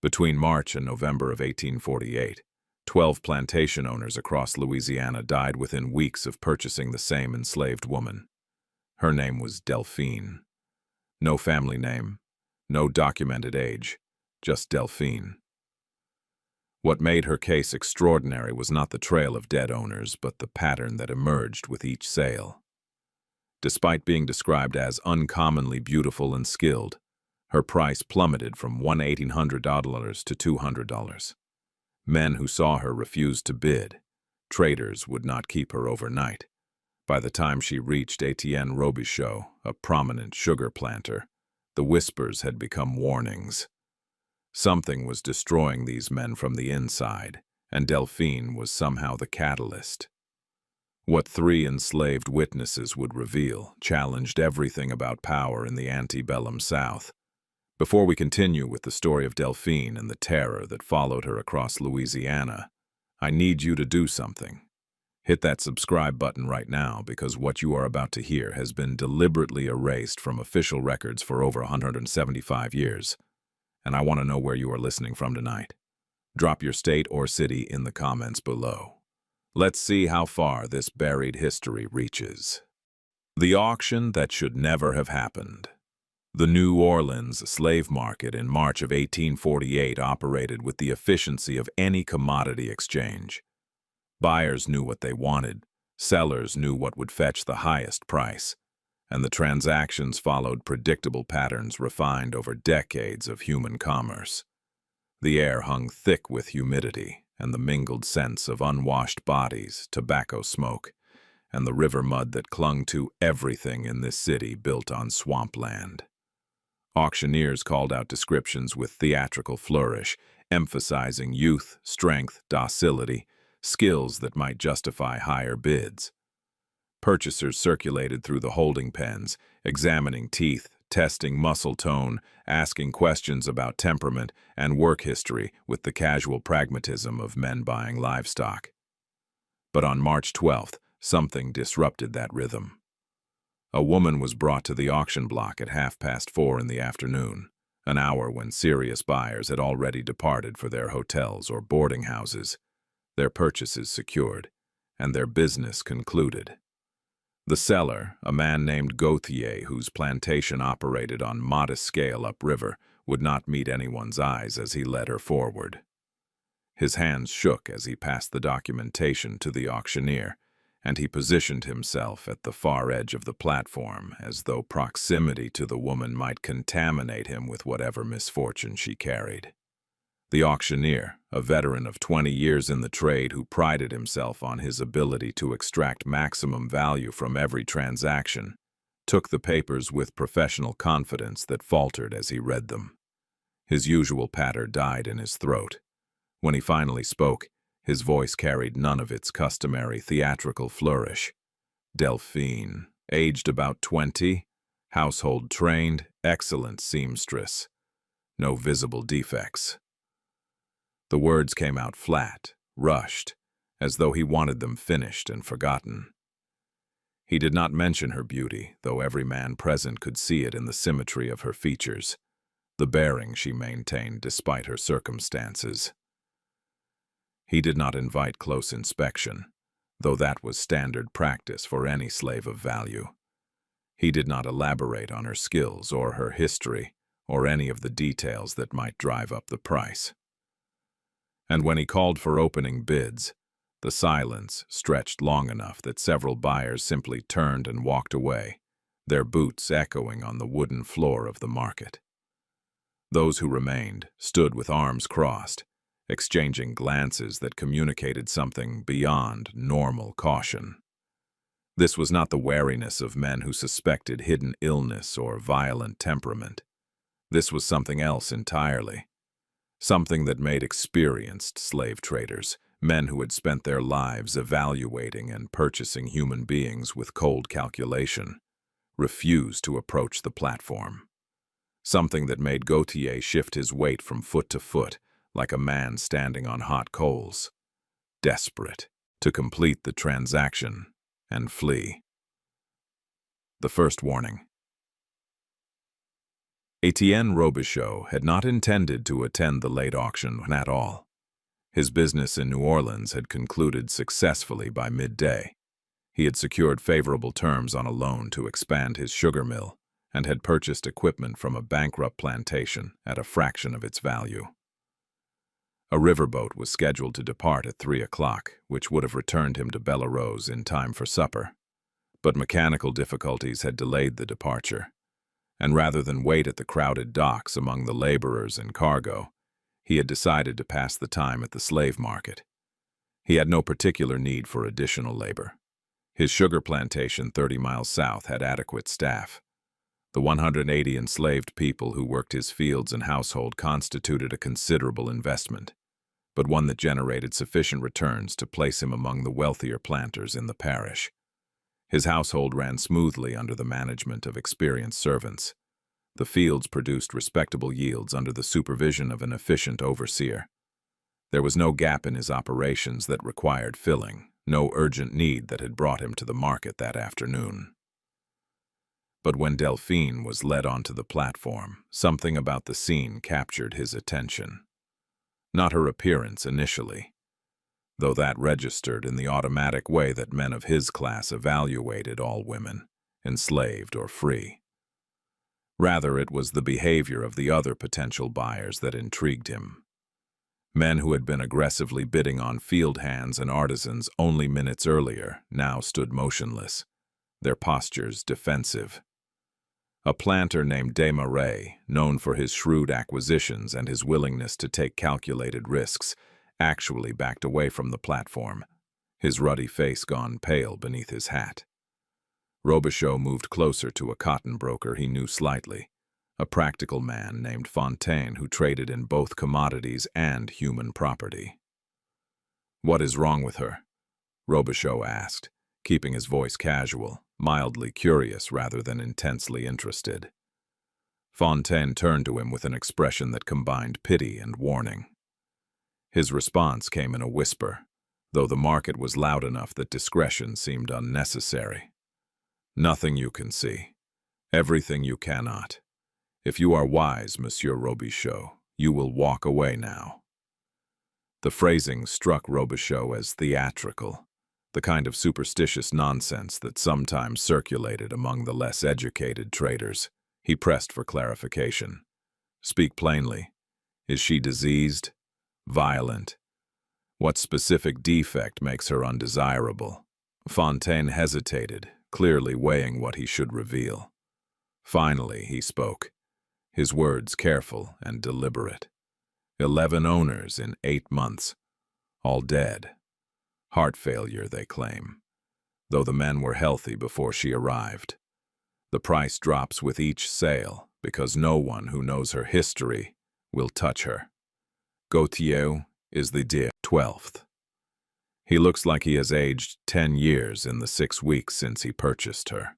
Between March and November of 1848, 12 plantation owners across Louisiana died within weeks of purchasing the same enslaved woman. Her name was Delphine. No family name, no documented age, just Delphine. What made her case extraordinary was not the trail of dead owners, but the pattern that emerged with each sale. Despite being described as uncommonly beautiful and skilled, her price plummeted from $1,800 to $200. Men who saw her refused to bid. Traders would not keep her overnight. By the time she reached Etienne Robichaux, a prominent sugar planter, the whispers had become warnings. Something was destroying these men from the inside, and Delphine was somehow the catalyst. What 3 enslaved witnesses would reveal challenged everything about power in the antebellum South. Before we continue with the story of Delphine and the terror that followed her across Louisiana, I need you to do something. Hit that subscribe button right now, because what you are about to hear has been deliberately erased from official records for over 175 years. And I want to know where you are listening from tonight. Drop your state or city in the comments below. Let's see how far this buried history reaches. The auction that should never have happened. The New Orleans slave market in March of 1848 operated with the efficiency of any commodity exchange. Buyers knew what they wanted, sellers knew what would fetch the highest price, and the transactions followed predictable patterns refined over decades of human commerce. The air hung thick with humidity and the mingled scents of unwashed bodies, tobacco smoke, and the river mud that clung to everything in this city built on swampland. Auctioneers called out descriptions with theatrical flourish, emphasizing youth, strength, docility, skills that might justify higher bids. Purchasers circulated through the holding pens, examining teeth, testing muscle tone, asking questions about temperament and work history with the casual pragmatism of men buying livestock. But on March 12th, something disrupted that rhythm. A woman was brought to the auction block at 4:30 in the afternoon, an hour when serious buyers had already departed for their hotels or boarding houses, their purchases secured, and their business concluded. The seller, a man named Gauthier, whose plantation operated on modest scale upriver, would not meet anyone's eyes as he led her forward. His hands shook as he passed the documentation to the auctioneer, and he positioned himself at the far edge of the platform as though proximity to the woman might contaminate him with whatever misfortune she carried. The auctioneer, a veteran of 20 years in the trade who prided himself on his ability to extract maximum value from every transaction, took the papers with professional confidence that faltered as he read them. His usual patter died in his throat. When he finally spoke, his voice carried none of its customary theatrical flourish. Delphine, aged about 20, household trained, excellent seamstress. No visible defects. The words came out flat, rushed, as though he wanted them finished and forgotten. He did not mention her beauty, though every man present could see it in the symmetry of her features, the bearing she maintained despite her circumstances. He did not invite close inspection, though that was standard practice for any slave of value. He did not elaborate on her skills or her history, or any of the details that might drive up the price. And when he called for opening bids, the silence stretched long enough that several buyers simply turned and walked away, their boots echoing on the wooden floor of the market. Those who remained stood with arms crossed, exchanging glances that communicated something beyond normal caution. This was not the wariness of men who suspected hidden illness or violent temperament. This was something else entirely. Something that made experienced slave traders, men who had spent their lives evaluating and purchasing human beings with cold calculation, refuse to approach the platform. Something that made Gauthier shift his weight from foot to foot, like a man standing on hot coals, desperate to complete the transaction and flee. The first warning. Etienne Robichaux had not intended to attend the late auction at all. His business in New Orleans had concluded successfully by midday. He had secured favorable terms on a loan to expand his sugar mill and had purchased equipment from a bankrupt plantation at a fraction of its value. A riverboat was scheduled to depart at 3 o'clock, which would have returned him to Bellerose in time for supper. But mechanical difficulties had delayed the departure, and rather than wait at the crowded docks among the laborers and cargo, he had decided to pass the time at the slave market. He had no particular need for additional labor. His sugar plantation 30 miles south had adequate staff. The 180 enslaved people who worked his fields and household constituted a considerable investment, but one that generated sufficient returns to place him among the wealthier planters in the parish. His household ran smoothly under the management of experienced servants. The fields produced respectable yields under the supervision of an efficient overseer. There was no gap in his operations that required filling, no urgent need that had brought him to the market that afternoon. But when Delphine was led onto the platform, something about the scene captured his attention. Not her appearance initially, though that registered in the automatic way that men of his class evaluated all women, enslaved or free. Rather, it was the behavior of the other potential buyers that intrigued him. Men who had been aggressively bidding on field hands and artisans only minutes earlier now stood motionless, their postures defensive. A planter named Desmarais, known for his shrewd acquisitions and his willingness to take calculated risks, actually backed away from the platform, his ruddy face gone pale beneath his hat. Robichaux moved closer to a cotton broker he knew slightly, a practical man named Fontaine who traded in both commodities and human property. "What is wrong with her?" Robichaux asked, keeping his voice casual, mildly curious rather than intensely interested. Fontaine turned to him with an expression that combined pity and warning. His response came in a whisper, though the market was loud enough that discretion seemed unnecessary. "Nothing you can see. Everything you cannot. If you are wise, Monsieur Robichaux, you will walk away now." The phrasing struck Robichaux as theatrical, the kind of superstitious nonsense that sometimes circulated among the less educated traders. He pressed for clarification. "Speak plainly. Is she diseased? Violent? What specific defect makes her undesirable?" Fontaine hesitated, clearly weighing what he should reveal. Finally, he spoke, his words careful and deliberate. 11 owners in 8 months, all dead. Heart failure, they claim, though the men were healthy before she arrived. The price drops with each sale because no one who knows her history will touch her. Gautier is the 12th. He looks like he has aged 10 years in the 6 weeks since he purchased her.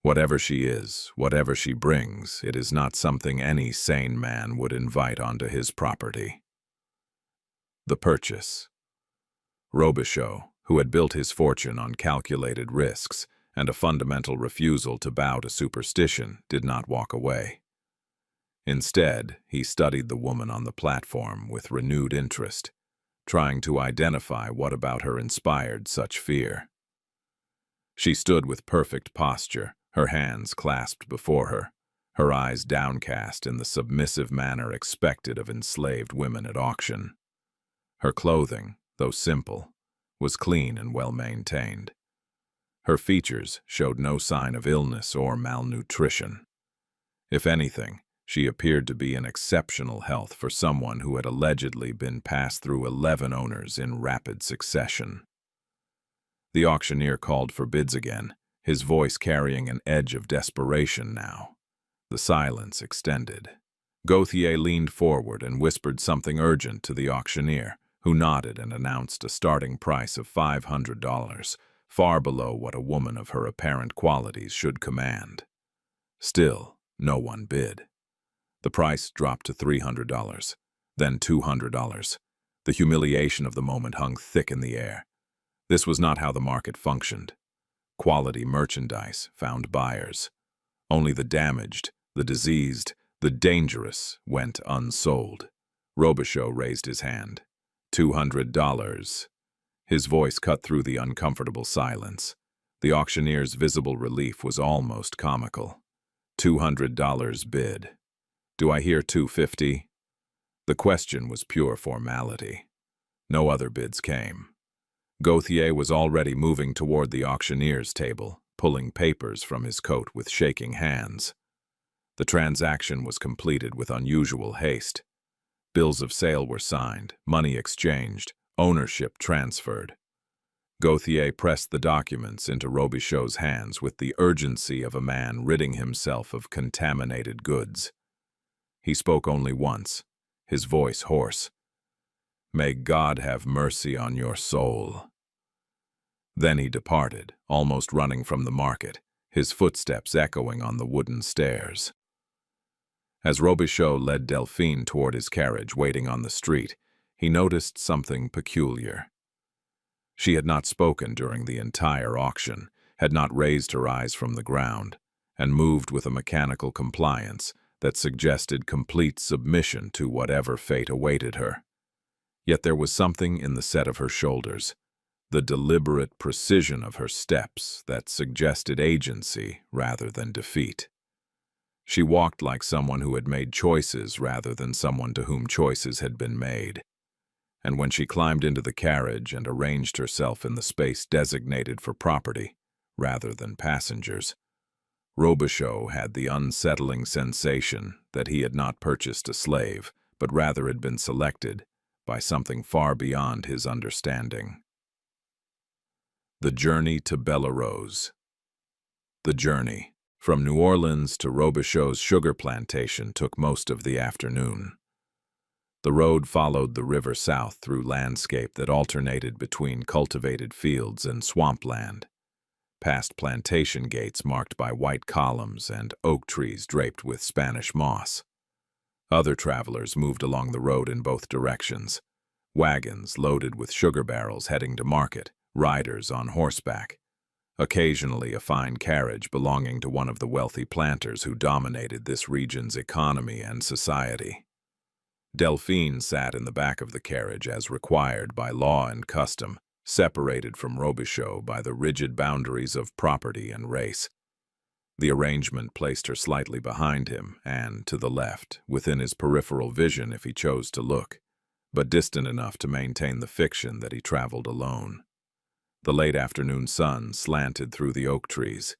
Whatever she is, whatever she brings, it is not something any sane man would invite onto his property. The purchase. Robichaux, who had built his fortune on calculated risks and a fundamental refusal to bow to superstition, did not walk away. Instead, he studied the woman on the platform with renewed interest, trying to identify what about her inspired such fear. She stood with perfect posture, her hands clasped before her, her eyes downcast in the submissive manner expected of enslaved women at auction. Her clothing, though simple, was clean and well-maintained. Her features showed no sign of illness or malnutrition. If anything, she appeared to be in exceptional health for someone who had allegedly been passed through 11 owners in rapid succession. The auctioneer called for bids again, his voice carrying an edge of desperation now. The silence extended. Gautier leaned forward and whispered something urgent to the auctioneer, who nodded and announced a starting price of $500, far below what a woman of her apparent qualities should command. Still, no one bid. The price dropped to $300, then $200. The humiliation of the moment hung thick in the air. This was not how the market functioned. Quality merchandise found buyers. Only the damaged, The diseased, the dangerous went unsold. Robichaux raised his hand. $200. His voice cut through the uncomfortable silence. The auctioneer's visible relief was almost comical. $200 bid. Do I hear $250? The question was pure formality. No other bids came. Gauthier was already moving toward the auctioneer's table, pulling papers from his coat with shaking hands. The transaction was completed with unusual haste. Bills of sale were signed, money exchanged, ownership transferred. Gauthier pressed the documents into Robichaux's hands with the urgency of a man ridding himself of contaminated goods. He spoke only once, his voice hoarse. "May God have mercy on your soul." Then he departed, almost running from the market, his footsteps echoing on the wooden stairs. As Robichaux led Delphine toward his carriage waiting on the street, he noticed something peculiar. She had not spoken during the entire auction, had not raised her eyes from the ground, and moved with a mechanical compliance that suggested complete submission to whatever fate awaited her. Yet there was something in the set of her shoulders, the deliberate precision of her steps that suggested agency rather than defeat. She walked like someone who had made choices rather than someone to whom choices had been made. And when she climbed into the carriage and arranged herself in the space designated for property, rather than passengers, Robichaux had the unsettling sensation that he had not purchased a slave, but rather had been selected by something far beyond his understanding. The journey to Bellerose. The journey from New Orleans to Robichaux's sugar plantation took most of the afternoon. The road followed the river south through landscape that alternated between cultivated fields and swampland, past plantation gates marked by white columns and oak trees draped with Spanish moss. Other travelers moved along the road in both directions, wagons loaded with sugar barrels heading to market, riders on horseback, occasionally a fine carriage belonging to one of the wealthy planters who dominated this region's economy and society. Delphine sat in the back of the carriage as required by law and custom, separated from Robichaux by the rigid boundaries of property and race. The arrangement placed her slightly behind him and, to the left, within his peripheral vision if he chose to look, but distant enough to maintain the fiction that he traveled alone. The late afternoon sun slanted through the oak trees,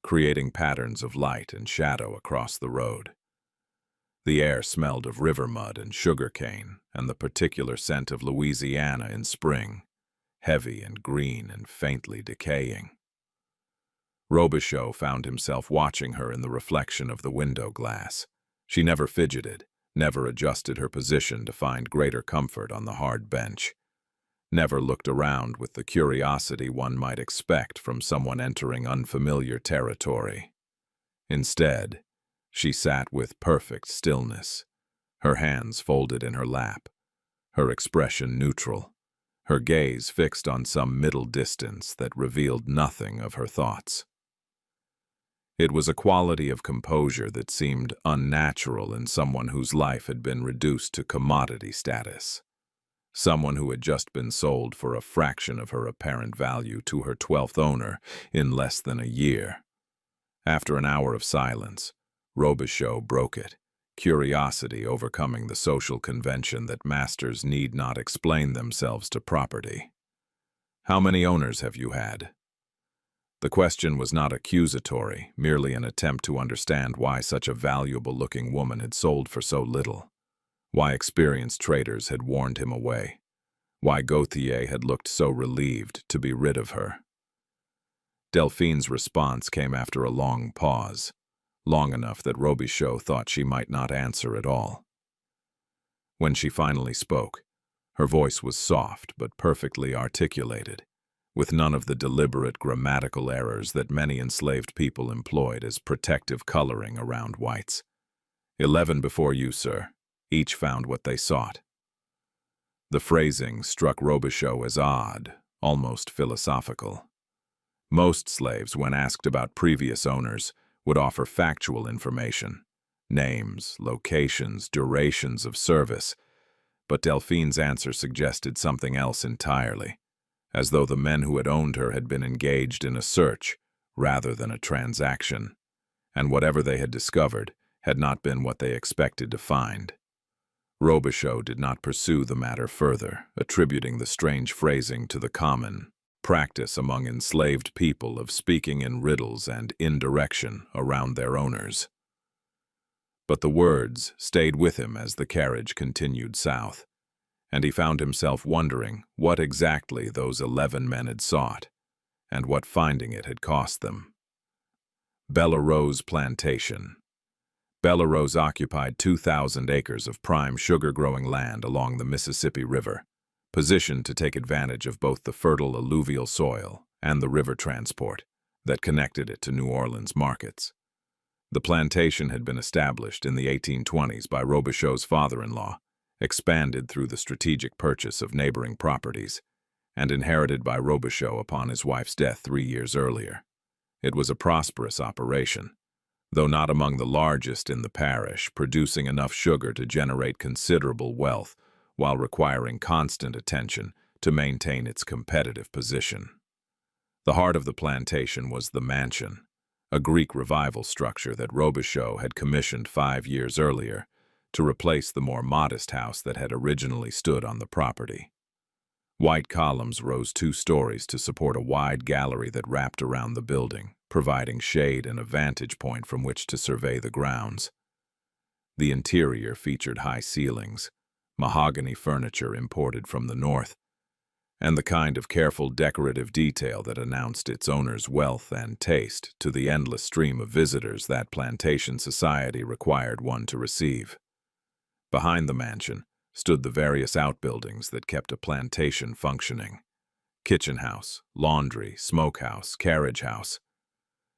creating patterns of light and shadow across the road. The air smelled of river mud and sugar cane and the particular scent of Louisiana in spring, heavy and green and faintly decaying. Robichaux found himself watching her in the reflection of the window glass. She never fidgeted, never adjusted her position to find greater comfort on the hard bench, never looked around with the curiosity one might expect from someone entering unfamiliar territory. Instead, she sat with perfect stillness, her hands folded in her lap, her expression neutral, her gaze fixed on some middle distance that revealed nothing of her thoughts. It was a quality of composure that seemed unnatural in someone whose life had been reduced to commodity status, someone who had just been sold for a fraction of her apparent value to her 12th owner in less than a year. After an hour of silence, Robichaux broke it, curiosity overcoming the social convention that masters need not explain themselves to property. "How many owners have you had?" The question was not accusatory, merely an attempt to understand why such a valuable-looking woman had sold for so little, why experienced traders had warned him away, why Gauthier had looked so relieved to be rid of her. Delphine's response came after a long pause, long enough that Robichaux thought she might not answer at all. When she finally spoke, her voice was soft but perfectly articulated, with none of the deliberate grammatical errors that many enslaved people employed as protective coloring around whites. 11 before you, sir. Each found what they sought." The phrasing struck Robichaux as odd, almost philosophical. Most slaves, when asked about previous owners, would offer factual information, names, locations, durations of service, but Delphine's answer suggested something else entirely, as though the men who had owned her had been engaged in a search rather than a transaction, and whatever they had discovered had not been what they expected to find. Robichaux did not pursue the matter further, attributing the strange phrasing to the common practice among enslaved people of speaking in riddles and indirection around their owners. But the words stayed with him as the carriage continued south, and he found himself wondering what exactly those 11 men had sought, and what finding it had cost them. Bellerose Plantation. Bellerose occupied 2,000 acres of prime sugar-growing land along the Mississippi River, positioned to take advantage of both the fertile alluvial soil and the river transport that connected it to New Orleans markets. The plantation had been established in the 1820s by Robichaux's father-in-law, expanded through the strategic purchase of neighboring properties, and inherited by Robichaux upon his wife's death 3 years earlier. It was a prosperous operation, though not among the largest in the parish, producing enough sugar to generate considerable wealth while requiring constant attention to maintain its competitive position. The heart of the plantation was the mansion, a Greek revival structure that Robichaux had commissioned 5 years earlier to replace the more modest house that had originally stood on the property. White columns rose 2 stories to support a wide gallery that wrapped around the building, providing shade and a vantage point from which to survey the grounds. The interior featured high ceilings, mahogany furniture imported from the north, and the kind of careful decorative detail that announced its owner's wealth and taste to the endless stream of visitors that plantation society required one to receive. Behind the mansion stood the various outbuildings that kept a plantation functioning: kitchen house, laundry, smokehouse, carriage house.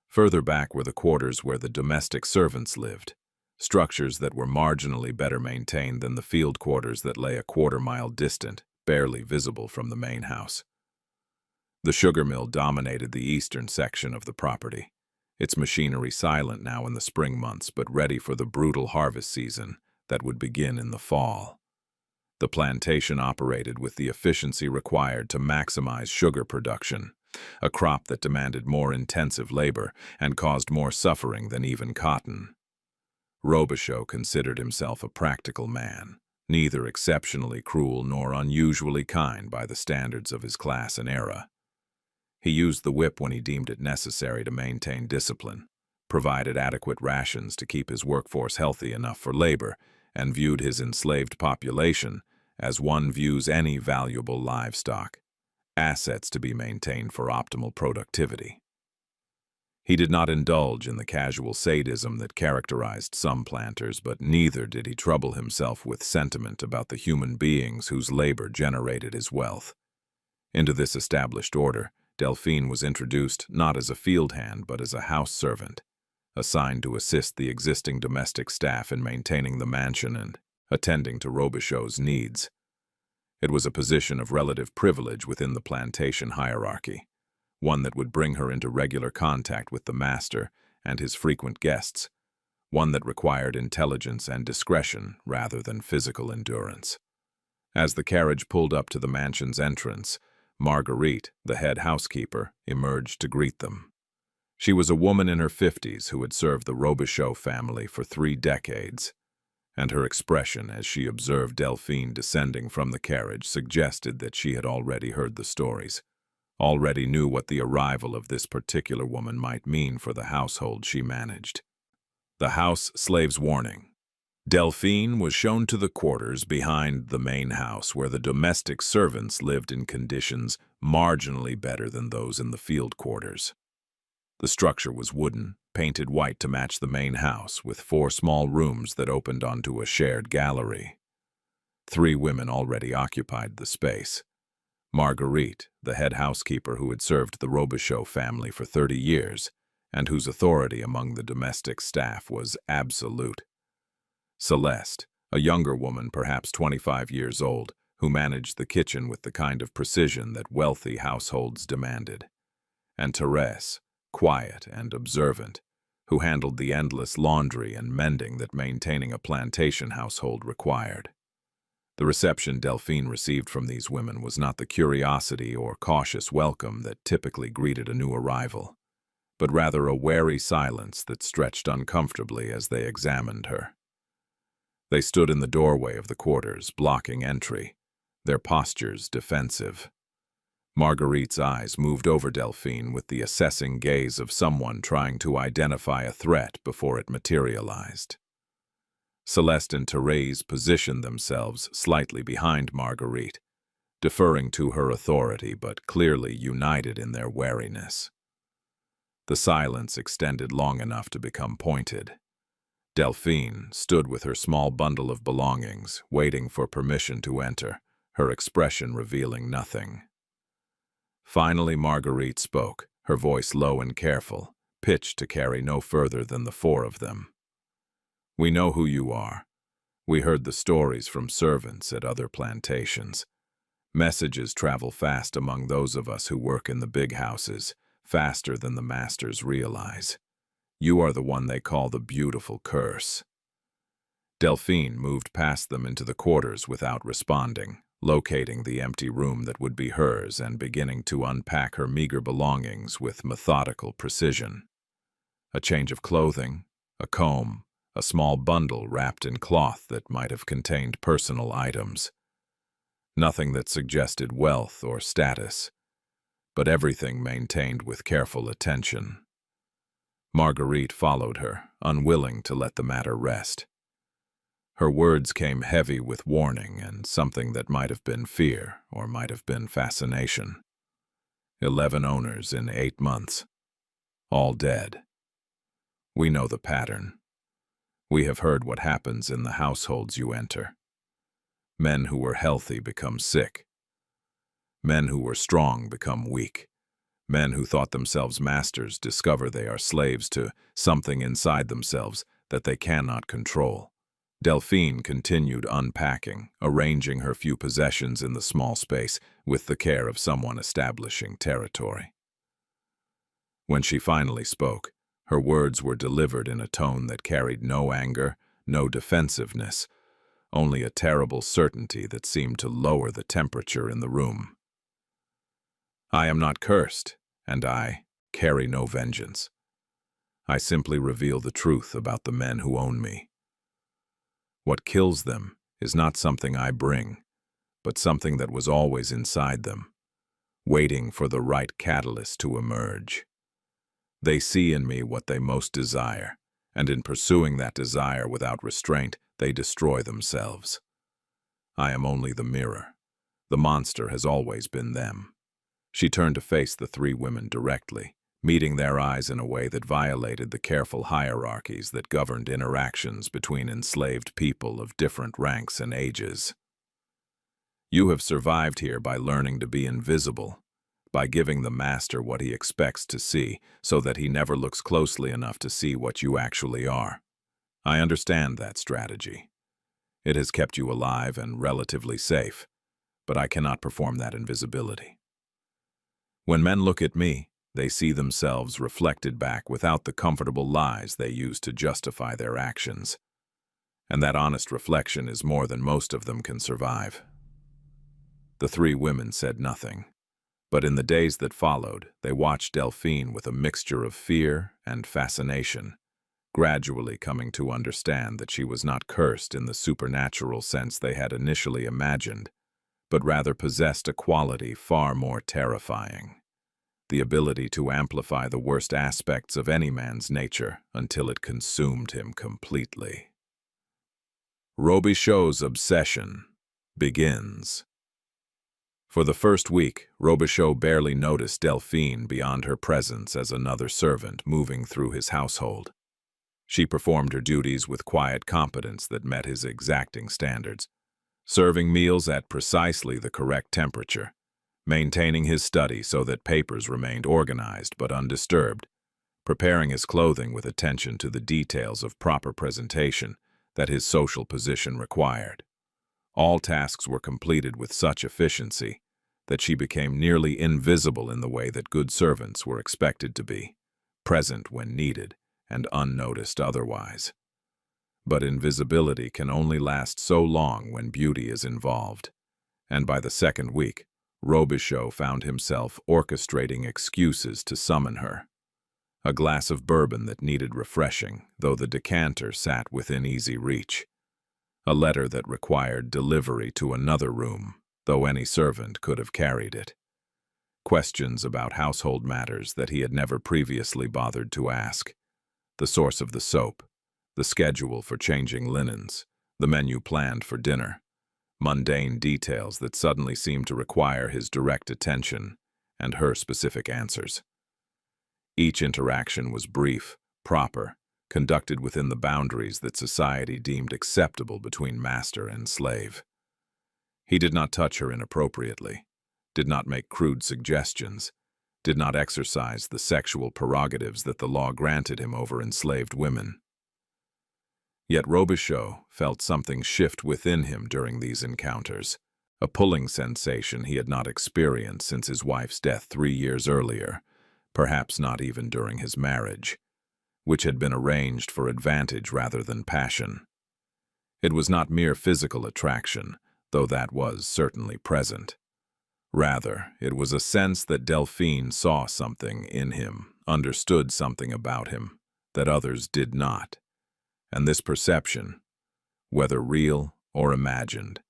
Further back were the quarters where the domestic servants lived, structures that were marginally better maintained than the field quarters that lay a quarter-mile distant, barely visible from the main house. The sugar mill dominated the eastern section of the property, its machinery silent now in the spring months but ready for the brutal harvest season that would begin in the fall. The plantation operated with the efficiency required to maximize sugar production, a crop that demanded more intensive labor and caused more suffering than even cotton. Robichaux considered himself a practical man, neither exceptionally cruel nor unusually kind by the standards of his class and era. He used the whip when he deemed it necessary to maintain discipline, provided adequate rations to keep his workforce healthy enough for labor, and viewed his enslaved population as one views any valuable livestock, assets to be maintained for optimal productivity. He did not indulge in the casual sadism that characterized some planters, but neither did he trouble himself with sentiment about the human beings whose labor generated his wealth. Into this established order, Delphine was introduced not as a field hand but as a house servant, assigned to assist the existing domestic staff in maintaining the mansion and attending to Robichaux's needs. It was a position of relative privilege within the plantation hierarchy, one that would bring her into regular contact with the master and his frequent guests, one that required intelligence and discretion rather than physical endurance. As the carriage pulled up to the mansion's entrance, Marguerite, the head housekeeper, emerged to greet them. She was a woman in her 50s who had served the Robichaux family for 3 decades, and her expression as she observed Delphine descending from the carriage suggested that she had already heard the stories, already knew what the arrival of this particular woman might mean for the household she managed. The house slave's warning. Delphine was shown to the quarters behind the main house where the domestic servants lived in conditions marginally better than those in the field quarters. The structure was wooden, painted white to match the main house, with 4 small rooms that opened onto a shared gallery. 3 women already occupied the space. Marguerite, the head housekeeper who had served the Robichaux family for 30 years, and whose authority among the domestic staff was absolute. Celeste, a younger woman, perhaps 25 years old, who managed the kitchen with the kind of precision that wealthy households demanded. And Thérèse, quiet and observant, who handled the endless laundry and mending that maintaining a plantation household required. The reception Delphine received from these women was not the curiosity or cautious welcome that typically greeted a new arrival, but rather a wary silence that stretched uncomfortably as they examined her. They stood in the doorway of the quarters, blocking entry, their postures defensive. Marguerite's eyes moved over Delphine with the assessing gaze of someone trying to identify a threat before it materialized. Celeste and Thérèse positioned themselves slightly behind Marguerite, deferring to her authority but clearly united in their wariness. The silence extended long enough to become pointed. Delphine stood with her small bundle of belongings, waiting for permission to enter, her expression revealing nothing. Finally, Marguerite spoke, her voice low and careful, pitched to carry no further than the four of them. "We know who you are. We heard the stories from servants at other plantations. Messages travel fast among those of us who work in the big houses, faster than the masters realize. You are the one they call the beautiful curse." Delphine moved past them into the quarters without responding, locating the empty room that would be hers and beginning to unpack her meager belongings with methodical precision. A change of clothing, a comb, a small bundle wrapped in cloth that might have contained personal items. Nothing that suggested wealth or status, but everything maintained with careful attention. Marguerite followed her, unwilling to let the matter rest. Her words came heavy with warning and something that might have been fear or might have been fascination. 11 owners in 8 months, all dead. We know the pattern. We have heard what happens in the households you enter. Men who were healthy become sick. Men who were strong become weak. Men who thought themselves masters discover they are slaves to something inside themselves that they cannot control. Delphine continued unpacking, arranging her few possessions in the small space with the care of someone establishing territory. When she finally spoke, her words were delivered in a tone that carried no anger, no defensiveness, only a terrible certainty that seemed to lower the temperature in the room. "I am not cursed, and I carry no vengeance. I simply reveal the truth about the men who own me. What kills them is not something I bring, but something that was always inside them, waiting for the right catalyst to emerge. They see in me what they most desire, and in pursuing that desire without restraint, they destroy themselves. I am only the mirror. The monster has always been them." She turned to face the 3 women directly, meeting their eyes in a way that violated the careful hierarchies that governed interactions between enslaved people of different ranks and ages. "You have survived here by learning to be invisible, by giving the master what he expects to see, so that he never looks closely enough to see what you actually are. I understand that strategy. It has kept you alive and relatively safe, but I cannot perform that invisibility. When men look at me, they see themselves reflected back without the comfortable lies they use to justify their actions. And that honest reflection is more than most of them can survive." The 3 women said nothing, but in the days that followed, they watched Delphine with a mixture of fear and fascination, gradually coming to understand that she was not cursed in the supernatural sense they had initially imagined, but rather possessed a quality far more terrifying: the ability to amplify the worst aspects of any man's nature until it consumed him completely. Robichaux's obsession begins. For the first week, Robichaux barely noticed Delphine beyond her presence as another servant moving through his household. She performed her duties with quiet competence that met his exacting standards, serving meals at precisely the correct temperature, maintaining his study so that papers remained organized but undisturbed, preparing his clothing with attention to the details of proper presentation that his social position required. All tasks were completed with such efficiency that she became nearly invisible in the way that good servants were expected to be, present when needed, and unnoticed otherwise. But invisibility can only last so long when beauty is involved, and by the second week, Robichaux found himself orchestrating excuses to summon her. A glass of bourbon that needed refreshing, though the decanter sat within easy reach. A letter that required delivery to another room, though any servant could have carried it. Questions about household matters that he had never previously bothered to ask. The source of the soap, the schedule for changing linens, the menu planned for dinner. Mundane details that suddenly seemed to require his direct attention and her specific answers. Each interaction was brief, proper, conducted within the boundaries that society deemed acceptable between master and slave. He did not touch her inappropriately, did not make crude suggestions, did not exercise the sexual prerogatives that the law granted him over enslaved women. Yet Robichaux felt something shift within him during these encounters, a pulling sensation he had not experienced since his wife's death 3 years earlier, perhaps not even during his marriage, which had been arranged for advantage rather than passion. It was not mere physical attraction, though that was certainly present. Rather, it was a sense that Delphine saw something in him, understood something about him, that others did not. And this perception, whether real or imagined,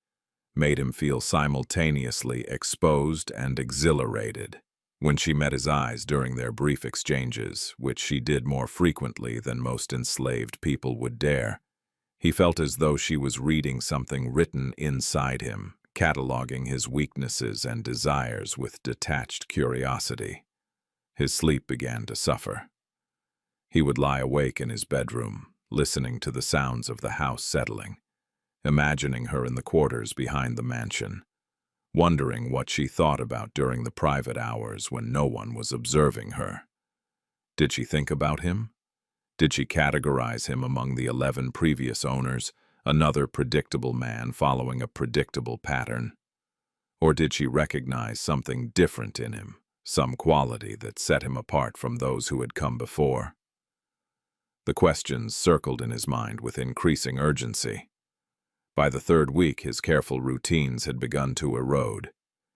made him feel simultaneously exposed and exhilarated. When she met his eyes during their brief exchanges, which she did more frequently than most enslaved people would dare, he felt as though she was reading something written inside him, cataloging his weaknesses and desires with detached curiosity. His sleep began to suffer. He would lie awake in his bedroom, listening to the sounds of the house settling, imagining her in the quarters behind the mansion, wondering what she thought about during the private hours when no one was observing her. Did she think about him? Did she categorize him among the 11 previous owners, another predictable man following a predictable pattern? Or did she recognize something different in him, some quality that set him apart from those who had come before? The questions circled in his mind with increasing urgency. By the 3rd week, his careful routines had begun to erode.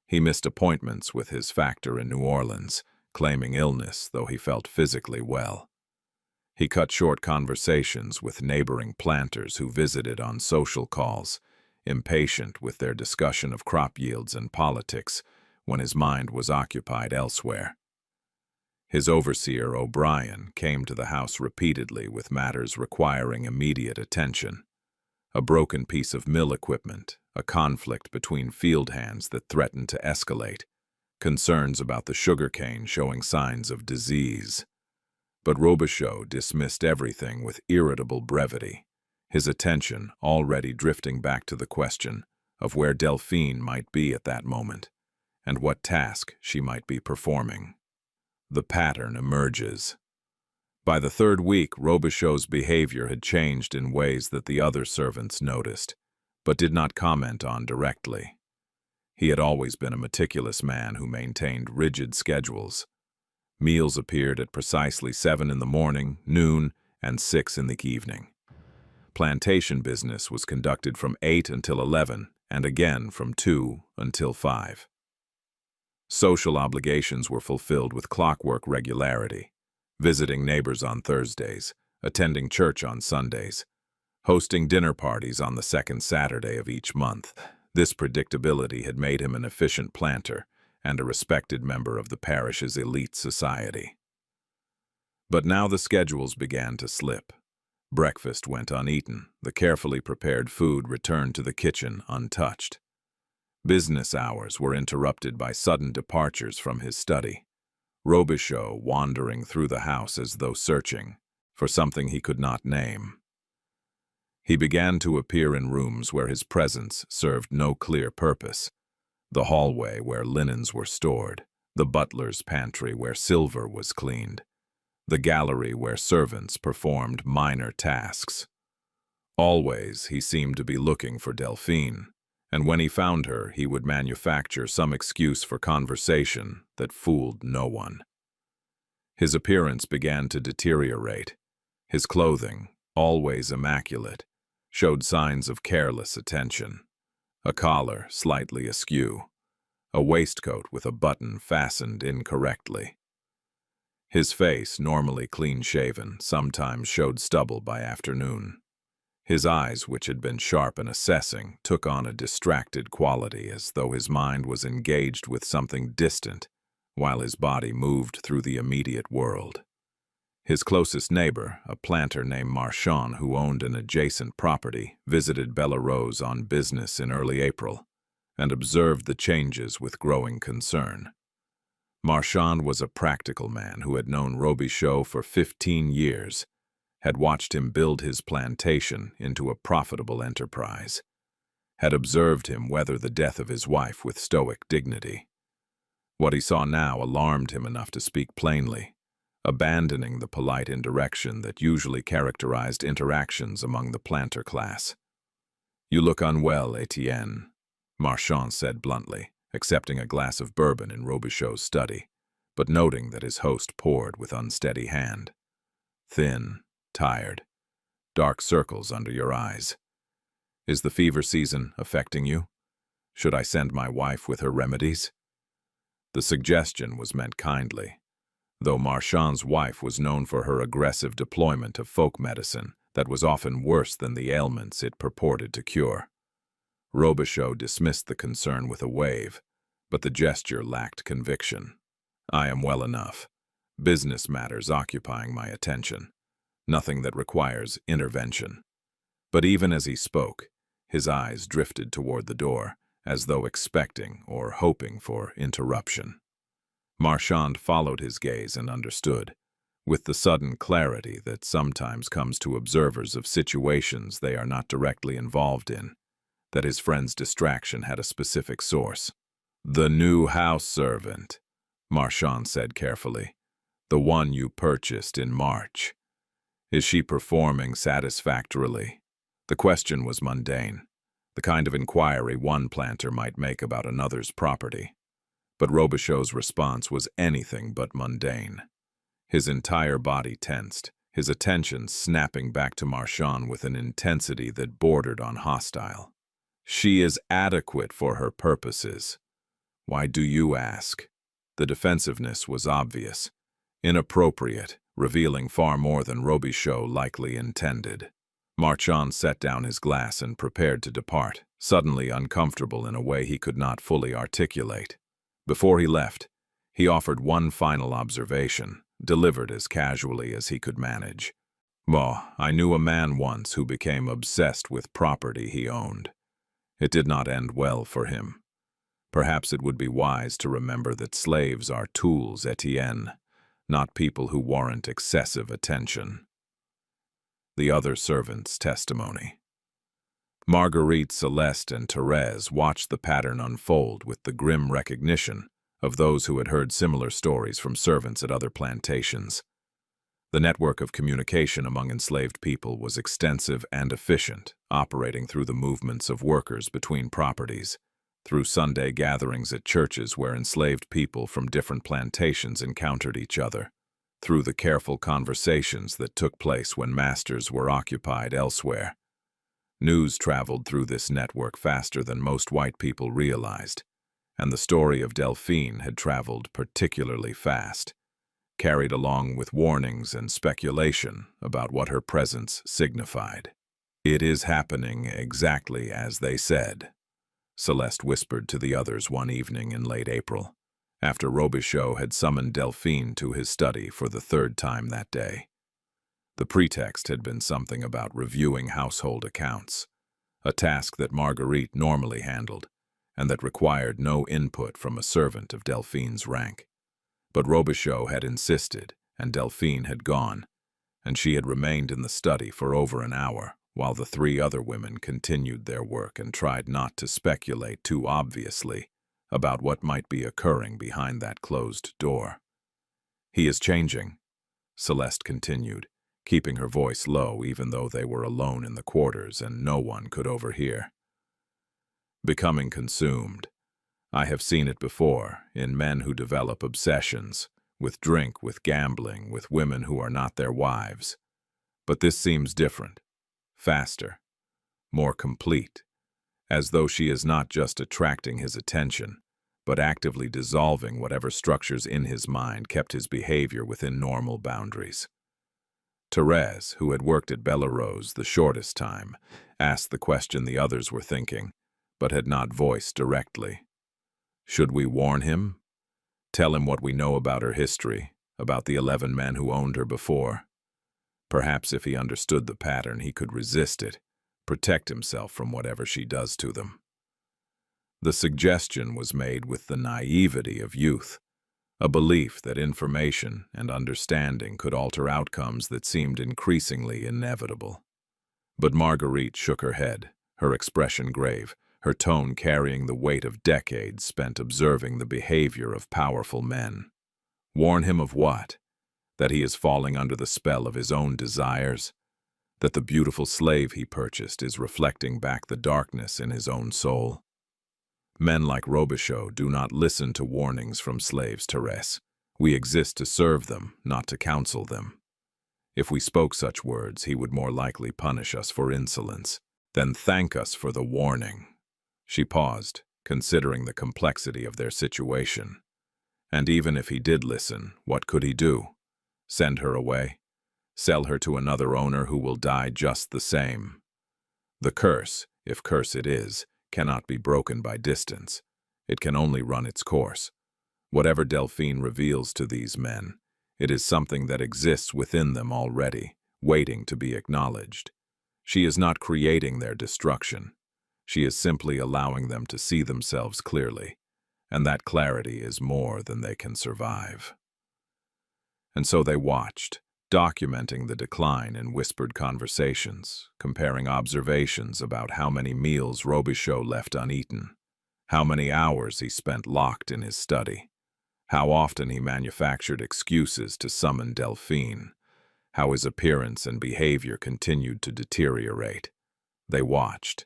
He missed appointments with his factor in New Orleans, claiming illness, though he felt physically well. He cut short conversations with neighboring planters who visited on social calls, impatient with their discussion of crop yields and politics when his mind was occupied elsewhere. His overseer, O'Brien, came to the house repeatedly with matters requiring immediate attention. A broken piece of mill equipment, a conflict between field hands that threatened to escalate, concerns about the sugarcane showing signs of disease. But Robichaux dismissed everything with irritable brevity, his attention already drifting back to the question of where Delphine might be at that moment and what task she might be performing. The pattern emerges. By the 3rd week, Robichaux's behavior had changed in ways that the other servants noticed, but did not comment on directly. He had always been a meticulous man who maintained rigid schedules. Meals appeared at precisely 7 in the morning, noon, and 6 in the evening. Plantation business was conducted from 8 until 11, and again from 2 until 5. Social obligations were fulfilled with clockwork regularity, visiting neighbors on Thursdays, attending church on Sundays, hosting dinner parties on the 2nd Saturday of each month. This predictability had made him an efficient planter and a respected member of the parish's elite society. But now the schedules began to slip. Breakfast went uneaten, the carefully prepared food returned to the kitchen untouched. Business hours were interrupted by sudden departures from his study. Robichaux wandering through the house as though searching for something he could not name. He began to appear in rooms where his presence served no clear purpose. The hallway where linens were stored, the butler's pantry where silver was cleaned, the gallery where servants performed minor tasks. Always he seemed to be looking for Delphine, and when he found her, he would manufacture some excuse for conversation that fooled no one. His appearance began to deteriorate. His clothing, always immaculate, showed signs of careless attention. A collar slightly askew, a waistcoat with a button fastened incorrectly. His face, normally clean-shaven, sometimes showed stubble by afternoon. His eyes, which had been sharp and assessing, took on a distracted quality, as though his mind was engaged with something distant, while his body moved through the immediate world. His closest neighbor, a planter named Marchand who owned an adjacent property, visited Bellerose on business in early April and observed the changes with growing concern. Marchand was a practical man who had known Robichaux for 15 years, had watched him build his plantation into a profitable enterprise, had observed him weather the death of his wife with stoic dignity. What he saw now alarmed him enough to speak plainly, abandoning the polite indirection that usually characterized interactions among the planter class. "You look unwell, Etienne," Marchand said bluntly, accepting a glass of bourbon in Robichaux's study, but noting that his host poured with unsteady hand. "Thin, tired, dark circles under your eyes. Is the fever season affecting you? Should I send my wife with her remedies?" The suggestion was meant kindly, though Marchand's wife was known for her aggressive deployment of folk medicine that was often worse than the ailments it purported to cure. Robichaux dismissed the concern with a wave, but the gesture lacked conviction. "I am well enough. Business matters occupying my attention. Nothing that requires intervention." But even as he spoke, his eyes drifted toward the door, as though expecting or hoping for interruption. Marchand followed his gaze and understood, with the sudden clarity that sometimes comes to observers of situations they are not directly involved in, that his friend's distraction had a specific source. "The new house servant," Marchand said carefully. "The one you purchased in March. Is she performing satisfactorily?" The question was mundane, the kind of inquiry one planter might make about another's property. But Robichaux's response was anything but mundane. His entire body tensed, his attention snapping back to Marchand with an intensity that bordered on hostile. "She is adequate for her purposes. Why do you ask?" The defensiveness was obvious, inappropriate, revealing far more than Robichaux likely intended. Marchand set down his glass and prepared to depart, suddenly uncomfortable in a way he could not fully articulate. Before he left, he offered one final observation, delivered as casually as he could manage. "Well, I knew a man once who became obsessed with property he owned. It did not end well for him. Perhaps it would be wise to remember that slaves are tools, Etienne, not people who warrant excessive attention." The other servants' testimony. Marguerite, Celeste, and Thérèse watched the pattern unfold with the grim recognition of those who had heard similar stories from servants at other plantations. The network of communication among enslaved people was extensive and efficient, operating through the movements of workers between properties, through Sunday gatherings at churches where enslaved people from different plantations encountered each other, through the careful conversations that took place when masters were occupied elsewhere. News traveled through this network faster than most white people realized, and the story of Delphine had traveled particularly fast, carried along with warnings and speculation about what her presence signified. "It is happening exactly as they said," Celeste whispered to the others one evening in late April, after Robichaux had summoned Delphine to his study for the third time that day. The pretext had been something about reviewing household accounts, a task that Marguerite normally handled, and that required no input from a servant of Delphine's rank. But Robichaux had insisted, and Delphine had gone, and she had remained in the study for over an hour, while the three other women continued their work and tried not to speculate too obviously about what might be occurring behind that closed door. "He is changing," Celeste continued, keeping her voice low even though they were alone in the quarters and no one could overhear. "Becoming consumed. I have seen it before, in men who develop obsessions, with drink, with gambling, with women who are not their wives. But this seems different, faster, more complete, as though she is not just attracting his attention, but actively dissolving whatever structures in his mind kept his behavior within normal boundaries. Therese, who had worked at Bellerose the shortest time, asked the question the others were thinking, but had not voiced directly. Should we warn him? Tell him what we know about her history, about the 11 men who owned her before? Perhaps if he understood the pattern, he could resist it, protect himself from whatever she does to them. The suggestion was made with the naivety of youth, a belief that information and understanding could alter outcomes that seemed increasingly inevitable. But Marguerite shook her head, her expression grave, her tone carrying the weight of decades spent observing the behavior of powerful men. Warn him of what? That he is falling under the spell of his own desires? That the beautiful slave he purchased is reflecting back the darkness in his own soul? Men like Robichaux do not listen to warnings from slaves, Therese. We exist to serve them, not to counsel them. If we spoke such words, he would more likely punish us for insolence, than thank us for the warning. She paused, considering the complexity of their situation. And even if he did listen, what could he do? Send her away? Sell her to another owner who will die just the same? The curse, if curse it is, cannot be broken by distance. It can only run its course. Whatever Delphine reveals to these men, it is something that exists within them already, waiting to be acknowledged. She is not creating their destruction. She is simply allowing them to see themselves clearly, and that clarity is more than they can survive. And so they watched, documenting the decline in whispered conversations, comparing observations about how many meals Robichaux left uneaten, how many hours he spent locked in his study, how often he manufactured excuses to summon Delphine, how his appearance and behavior continued to deteriorate. They watched,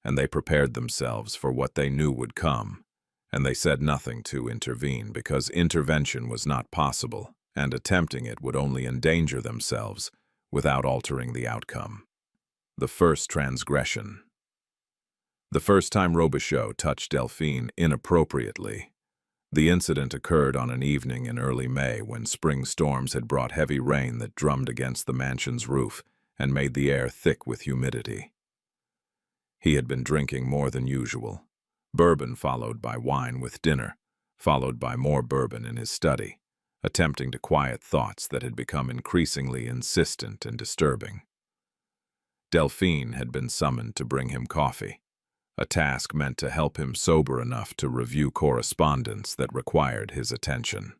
and they prepared themselves for what they knew would come, and they said nothing to intervene because intervention was not possible, and attempting it would only endanger themselves without altering the outcome. The First Transgression. The first time Robichaux touched Delphine inappropriately, the incident occurred on an evening in early May when spring storms had brought heavy rain that drummed against the mansion's roof and made the air thick with humidity. He had been drinking more than usual, bourbon followed by wine with dinner, followed by more bourbon in his study, attempting to quiet thoughts that had become increasingly insistent and disturbing. Delphine had been summoned to bring him coffee, a task meant to help him sober enough to review correspondence that required his attention.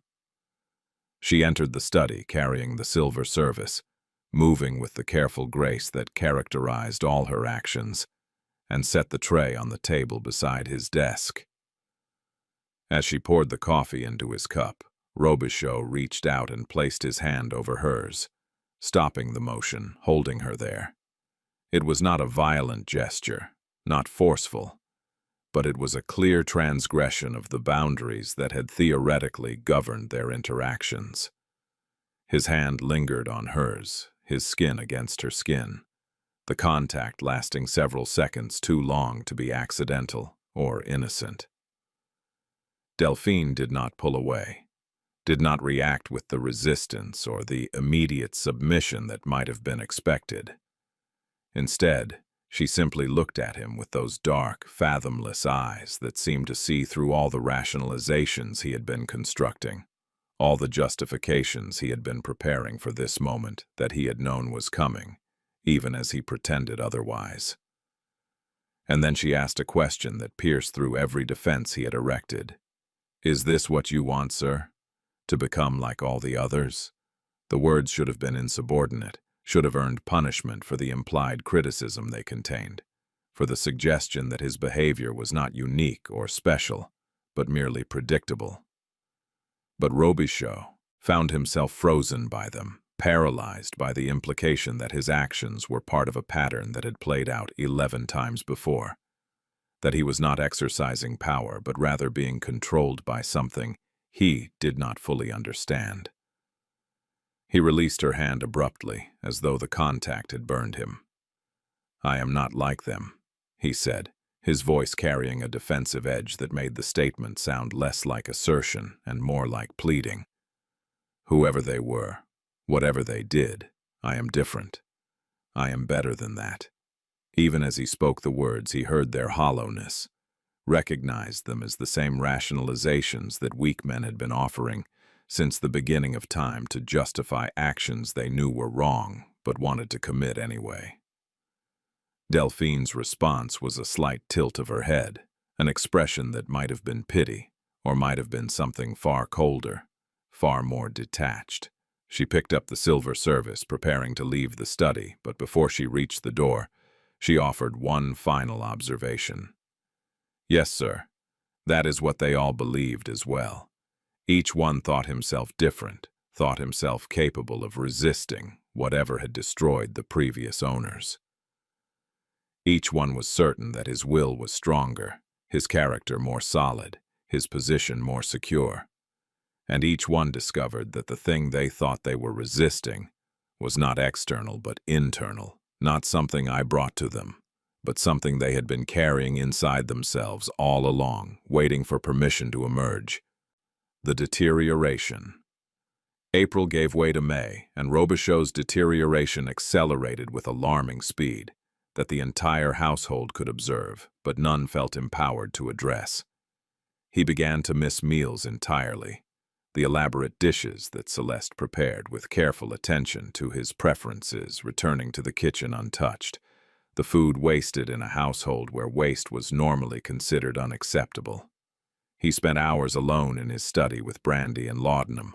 She entered the study carrying the silver service, moving with the careful grace that characterized all her actions, and set the tray on the table beside his desk. As she poured the coffee into his cup, Robichaux reached out and placed his hand over hers, stopping the motion, holding her there. It was not a violent gesture, not forceful, but it was a clear transgression of the boundaries that had theoretically governed their interactions. His hand lingered on hers, his skin against her skin, the contact lasting several seconds too long to be accidental or innocent. Delphine did not pull away, did not react with the resistance or the immediate submission that might have been expected. Instead, she simply looked at him with those dark, fathomless eyes that seemed to see through all the rationalizations he had been constructing, all the justifications he had been preparing for this moment that he had known was coming, even as he pretended otherwise. And then she asked a question that pierced through every defense he had erected. "Is this what you want, sir? To become like all the others?" The words should have been insubordinate, should have earned punishment for the implied criticism they contained, for the suggestion that his behavior was not unique or special, but merely predictable. But Robichaux found himself frozen by them, paralyzed by the implication that his actions were part of a pattern that had played out 11 times before, that he was not exercising power but rather being controlled by something he did not fully understand. He released her hand abruptly, as though the contact had burned him. "I am not like them," he said, his voice carrying a defensive edge that made the statement sound less like assertion and more like pleading. "Whoever they were, whatever they did, I am different. I am better than that." Even as he spoke the words, he heard their hollowness, recognized them as the same rationalizations that weak men had been offering since the beginning of time to justify actions they knew were wrong but wanted to commit anyway. Delphine's response was a slight tilt of her head, an expression that might have been pity, or might have been something far colder, far more detached. She picked up the silver service, preparing to leave the study, but before she reached the door, she offered one final observation. "Yes, sir. That is what they all believed as well. Each one thought himself different, thought himself capable of resisting whatever had destroyed the previous owners. Each one was certain that his will was stronger, his character more solid, his position more secure. And each one discovered that the thing they thought they were resisting was not external but internal, not something I brought to them, but something they had been carrying inside themselves all along, waiting for permission to emerge. The deterioration. April gave way to May, and Robichaux's deterioration accelerated with alarming speed that the entire household could observe, but none felt empowered to address. He began to miss meals entirely, the elaborate dishes that Celeste prepared with careful attention to his preferences returning to the kitchen untouched, the food wasted in a household where waste was normally considered unacceptable. He spent hours alone in his study with brandy and laudanum,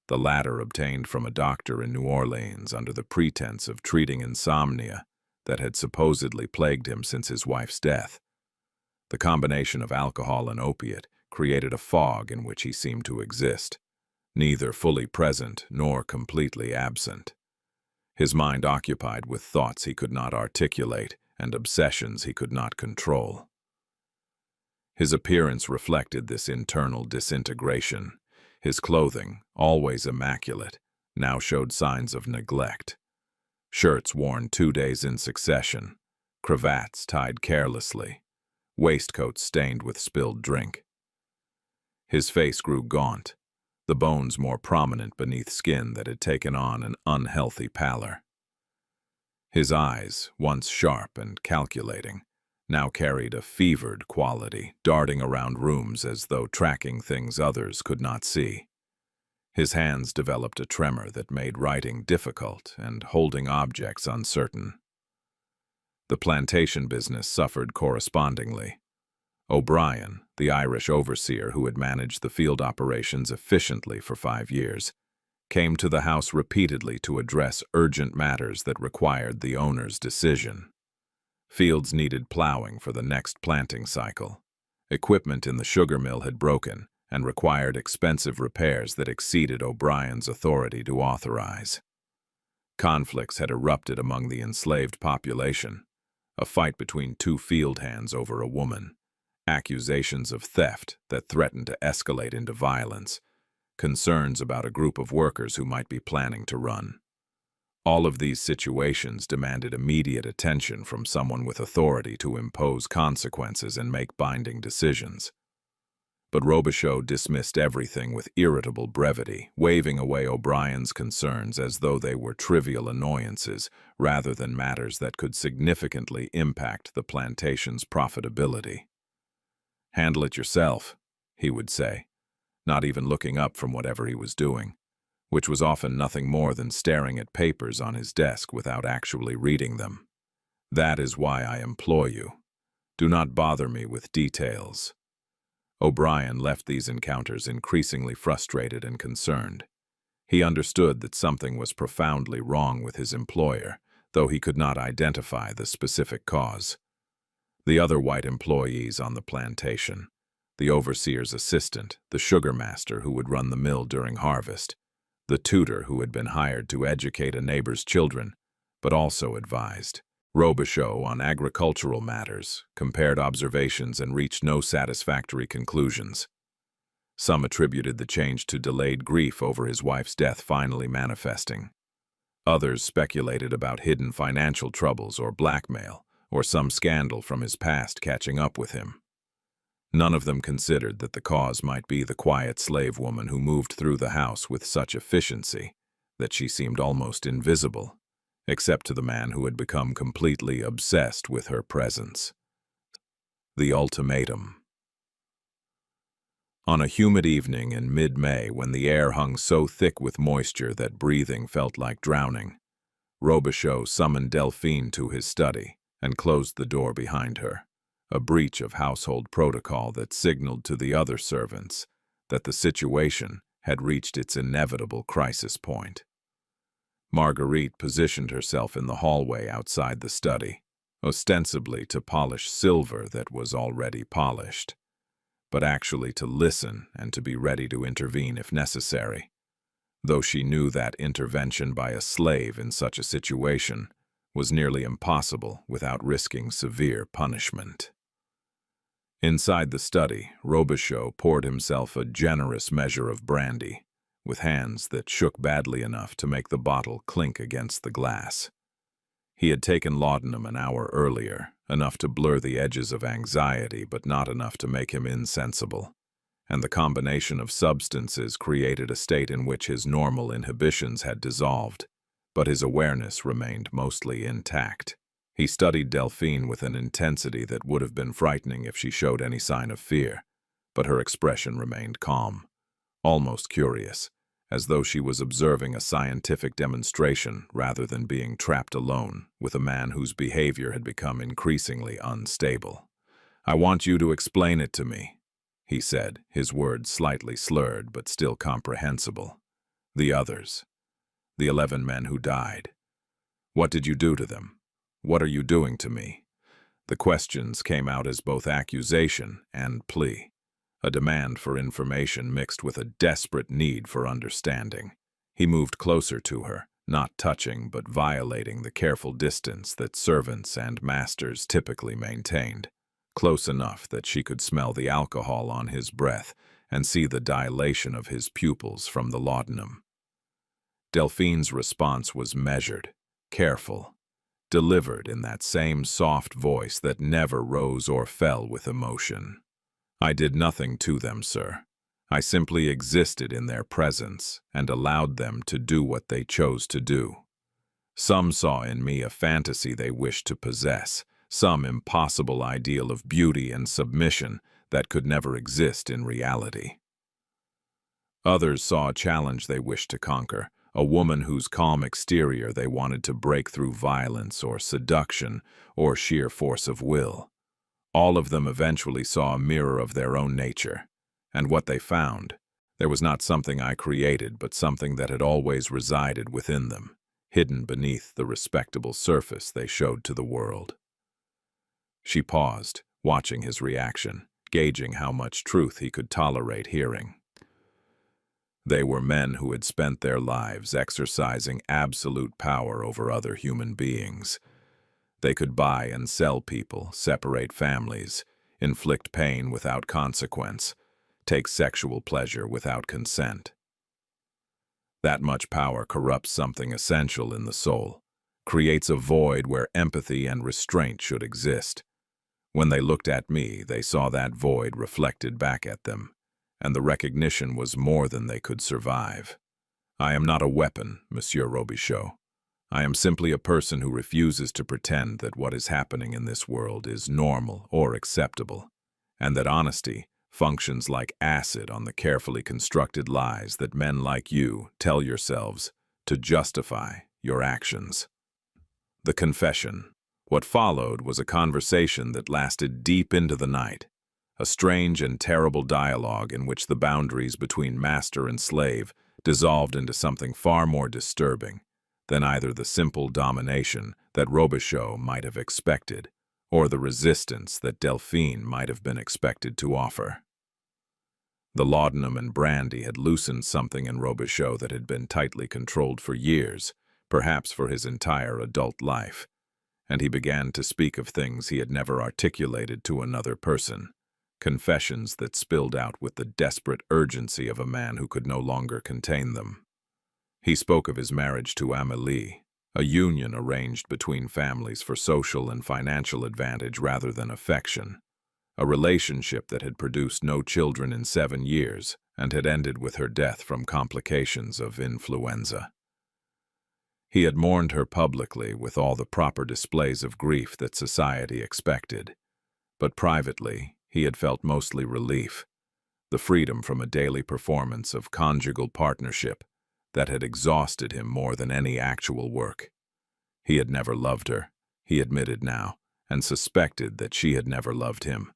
the latter obtained from a doctor in New Orleans under the pretense of treating insomnia that had supposedly plagued him since his wife's death. The combination of alcohol and opiate created a fog in which he seemed to exist, neither fully present nor completely absent. His mind occupied with thoughts he could not articulate and obsessions he could not control. His appearance reflected this internal disintegration. His clothing, always immaculate, now showed signs of neglect. Shirts worn 2 days in succession, cravats tied carelessly, waistcoats stained with spilled drink. His face grew gaunt, the bones more prominent beneath skin that had taken on an unhealthy pallor. His eyes, once sharp and calculating, now carried a fevered quality, darting around rooms as though tracking things others could not see. His hands developed a tremor that made writing difficult and holding objects uncertain. The plantation business suffered correspondingly. O'Brien, the Irish overseer who had managed the field operations efficiently for 5 years, came to the house repeatedly to address urgent matters that required the owner's decision. Fields needed plowing for the next planting cycle. Equipment in the sugar mill had broken and required expensive repairs that exceeded O'Brien's authority to authorize. Conflicts had erupted among the enslaved population, a fight between 2 field hands over a woman, accusations of theft that threatened to escalate into violence, concerns about a group of workers who might be planning to run. All of these situations demanded immediate attention from someone with authority to impose consequences and make binding decisions. But Robichaux dismissed everything with irritable brevity, waving away O'Brien's concerns as though they were trivial annoyances rather than matters that could significantly impact the plantation's profitability. "Handle it yourself," he would say, not even looking up from whatever he was doing, which was often nothing more than staring at papers on his desk without actually reading them. "That is why I employ you. Do not bother me with details." O'Brien left these encounters increasingly frustrated and concerned. He understood that something was profoundly wrong with his employer, though he could not identify the specific cause. The other white employees on the plantation, the overseer's assistant, the sugar master who would run the mill during harvest, the tutor who had been hired to educate a neighbor's children, but also advised. Robichaux on agricultural matters, compared observations and reached no satisfactory conclusions. Some attributed the change to delayed grief over his wife's death finally manifesting. Others speculated about hidden financial troubles or blackmail, or some scandal from his past catching up with him. None of them considered that the cause might be the quiet slave woman who moved through the house with such efficiency that she seemed almost invisible, except to the man who had become completely obsessed with her presence. The Ultimatum. On a humid evening in mid-May, when the air hung so thick with moisture that breathing felt like drowning, Robichaux summoned Delphine to his study and closed the door behind her, a breach of household protocol that signaled to the other servants that the situation had reached its inevitable crisis point. Marguerite positioned herself in the hallway outside the study, ostensibly to polish silver that was already polished, but actually to listen and to be ready to intervene if necessary, though she knew that intervention by a slave in such a situation was nearly impossible without risking severe punishment. Inside the study, Robichaux poured himself a generous measure of brandy, with hands that shook badly enough to make the bottle clink against the glass. He had taken laudanum an hour earlier, enough to blur the edges of anxiety but not enough to make him insensible, and the combination of substances created a state in which his normal inhibitions had dissolved, but his awareness remained mostly intact. He studied Delphine with an intensity that would have been frightening if she showed any sign of fear, but her expression remained calm, almost curious, as though she was observing a scientific demonstration rather than being trapped alone with a man whose behavior had become increasingly unstable. "I want you to explain it to me," he said, his words slightly slurred but still comprehensible. "The others. The 11 men who died. What did you do to them? What are you doing to me?" The questions came out as both accusation and plea, a demand for information mixed with a desperate need for understanding. He moved closer to her, not touching but violating the careful distance that servants and masters typically maintained, close enough that she could smell the alcohol on his breath and see the dilation of his pupils from the laudanum. Delphine's response was measured, careful, delivered in that same soft voice that never rose or fell with emotion. "I did nothing to them, sir. I simply existed in their presence and allowed them to do what they chose to do. Some saw in me a fantasy they wished to possess, some impossible ideal of beauty and submission that could never exist in reality. Others saw a challenge they wished to conquer, a woman whose calm exterior they wanted to break through violence or seduction or sheer force of will. All of them eventually saw a mirror of their own nature, and what they found, there was not something I created but something that had always resided within them, hidden beneath the respectable surface they showed to the world." She paused, watching his reaction, gauging how much truth he could tolerate hearing. They were men who had spent their lives exercising absolute power over other human beings. They could buy and sell people, separate families, inflict pain without consequence, take sexual pleasure without consent. That much power corrupts something essential in the soul, creates a void where empathy and restraint should exist. When they looked at me, they saw that void reflected back at them, and the recognition was more than they could survive. "I am not a weapon, Monsieur Robichaux. I am simply a person who refuses to pretend that what is happening in this world is normal or acceptable, and that honesty functions like acid on the carefully constructed lies that men like you tell yourselves to justify your actions." The confession. What followed was a conversation that lasted deep into the night, a strange and terrible dialogue in which the boundaries between master and slave dissolved into something far more disturbing than either the simple domination that Robichaux might have expected or the resistance that Delphine might have been expected to offer. The laudanum and brandy had loosened something in Robichaux that had been tightly controlled for years, perhaps for his entire adult life, and he began to speak of things he had never articulated to another person, confessions that spilled out with the desperate urgency of a man who could no longer contain them. He spoke of his marriage to Amélie, a union arranged between families for social and financial advantage rather than affection, a relationship that had produced no children in 7 years and had ended with her death from complications of influenza. He had mourned her publicly with all the proper displays of grief that society expected, but privately he had felt mostly relief, the freedom from a daily performance of conjugal partnership that had exhausted him more than any actual work. He had never loved her, he admitted now, and suspected that she had never loved him,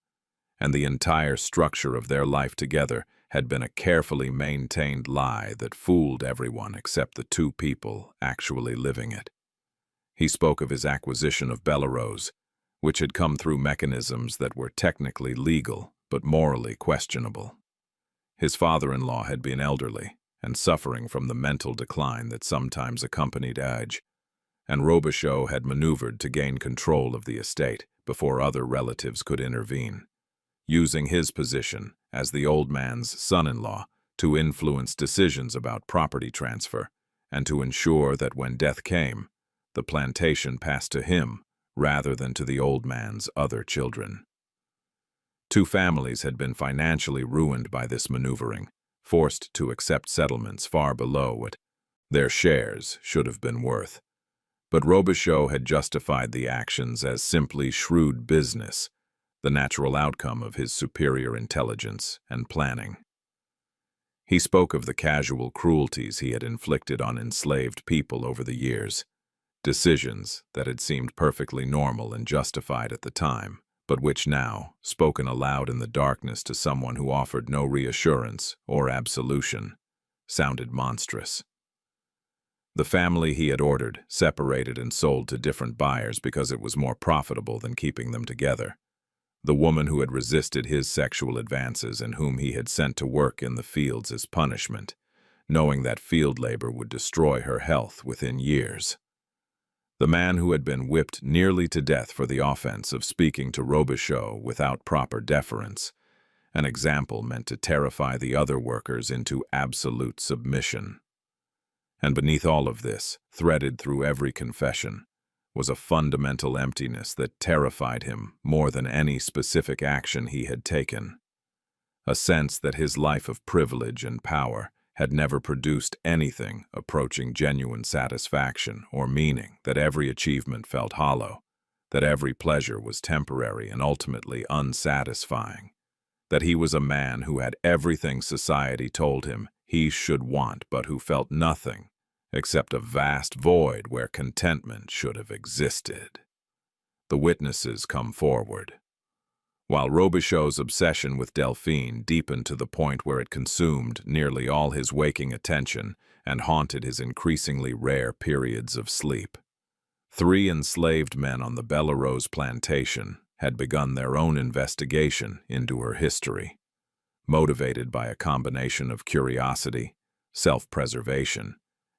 and the entire structure of their life together had been a carefully maintained lie that fooled everyone except the two people actually living it. He spoke of his acquisition of Bellerose, which had come through mechanisms that were technically legal but morally questionable. His father-in-law had been elderly and suffering from the mental decline that sometimes accompanied age, and Robichaux had maneuvered to gain control of the estate before other relatives could intervene, using his position as the old man's son-in-law to influence decisions about property transfer and to ensure that when death came, the plantation passed to him rather than to the old man's other children. 2 families had been financially ruined by this maneuvering, forced to accept settlements far below what their shares should have been worth. But Robichaux had justified the actions as simply shrewd business, the natural outcome of his superior intelligence and planning. He spoke of the casual cruelties he had inflicted on enslaved people over the years, decisions that had seemed perfectly normal and justified at the time, but which now, spoken aloud in the darkness to someone who offered no reassurance or absolution, sounded monstrous. The family he had ordered, separated and sold to different buyers because it was more profitable than keeping them together. The woman who had resisted his sexual advances and whom he had sent to work in the fields as punishment, knowing that field labor would destroy her health within years. The man who had been whipped nearly to death for the offense of speaking to Robichaux without proper deference, an example meant to terrify the other workers into absolute submission. And beneath all of this, threaded through every confession, was a fundamental emptiness that terrified him more than any specific action he had taken. A sense that his life of privilege and power had never produced anything approaching genuine satisfaction or meaning, that every achievement felt hollow, that every pleasure was temporary and ultimately unsatisfying, that he was a man who had everything society told him he should want but who felt nothing except a vast void where contentment should have existed. The witnesses come forward. While Robichaux's obsession with Delphine deepened to the point where it consumed nearly all his waking attention and haunted his increasingly rare periods of sleep, 3 enslaved men on the Bellerose Plantation had begun their own investigation into her history, motivated by a combination of curiosity, self-preservation,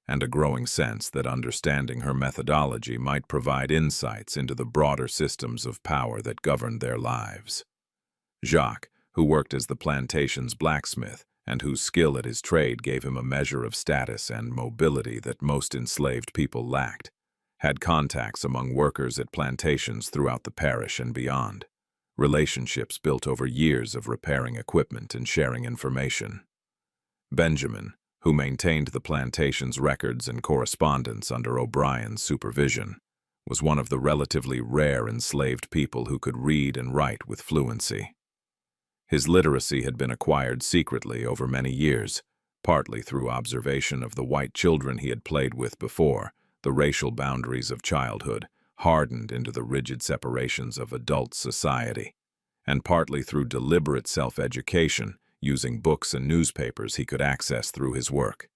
and a growing sense that understanding her methodology might provide insights into the broader systems of power that governed their lives. Jacques, who worked as the plantation's blacksmith and whose skill at his trade gave him a measure of status and mobility that most enslaved people lacked, had contacts among workers at plantations throughout the parish and beyond, relationships built over years of repairing equipment and sharing information. Benjamin, who maintained the plantation's records and correspondence under O'Brien's supervision, was one of the relatively rare enslaved people who could read and write with fluency. His literacy had been acquired secretly over many years, partly through observation of the white children he had played with before the racial boundaries of childhood hardened into the rigid separations of adult society, and partly through deliberate self-education using books and newspapers he could access through his work.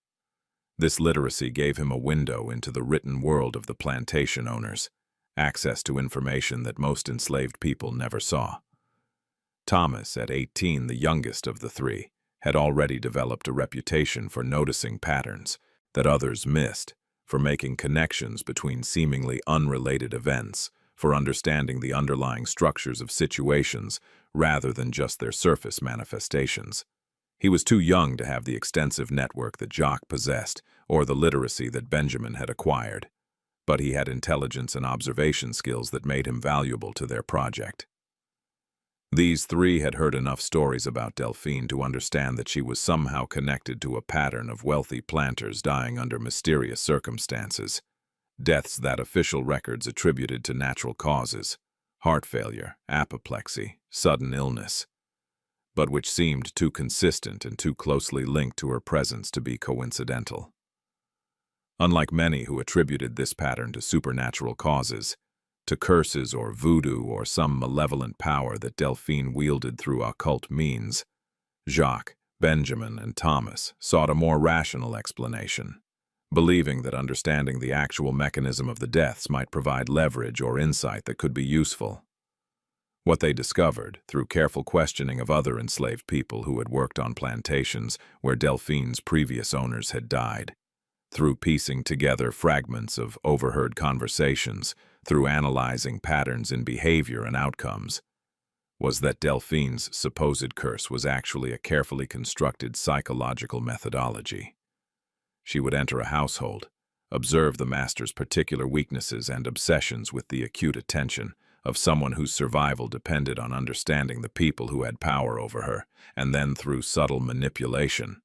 This literacy gave him a window into the written world of the plantation owners, access to information that most enslaved people never saw. Thomas, at 18, the youngest of the 3, had already developed a reputation for noticing patterns that others missed, for making connections between seemingly unrelated events, for understanding the underlying structures of situations rather than just their surface manifestations. He was too young to have the extensive network that Jacques possessed or the literacy that Benjamin had acquired, but he had intelligence and observation skills that made him valuable to their project. These three had heard enough stories about Delphine to understand that she was somehow connected to a pattern of wealthy planters dying under mysterious circumstances, deaths that official records attributed to natural causes, heart failure, apoplexy, sudden illness, but which seemed too consistent and too closely linked to her presence to be coincidental. Unlike many who attributed this pattern to supernatural causes, to curses or voodoo or some malevolent power that Delphine wielded through occult means, Jacques, Benjamin, and Thomas sought a more rational explanation, believing that understanding the actual mechanism of the deaths might provide leverage or insight that could be useful. What they discovered, through careful questioning of other enslaved people who had worked on plantations where Delphine's previous owners had died, through piecing together fragments of overheard conversations, through analyzing patterns in behavior and outcomes, was that Delphine's supposed curse was actually a carefully constructed psychological methodology. She would enter a household, observe the master's particular weaknesses and obsessions with the acute attention of someone whose survival depended on understanding the people who had power over her, and then through subtle manipulation,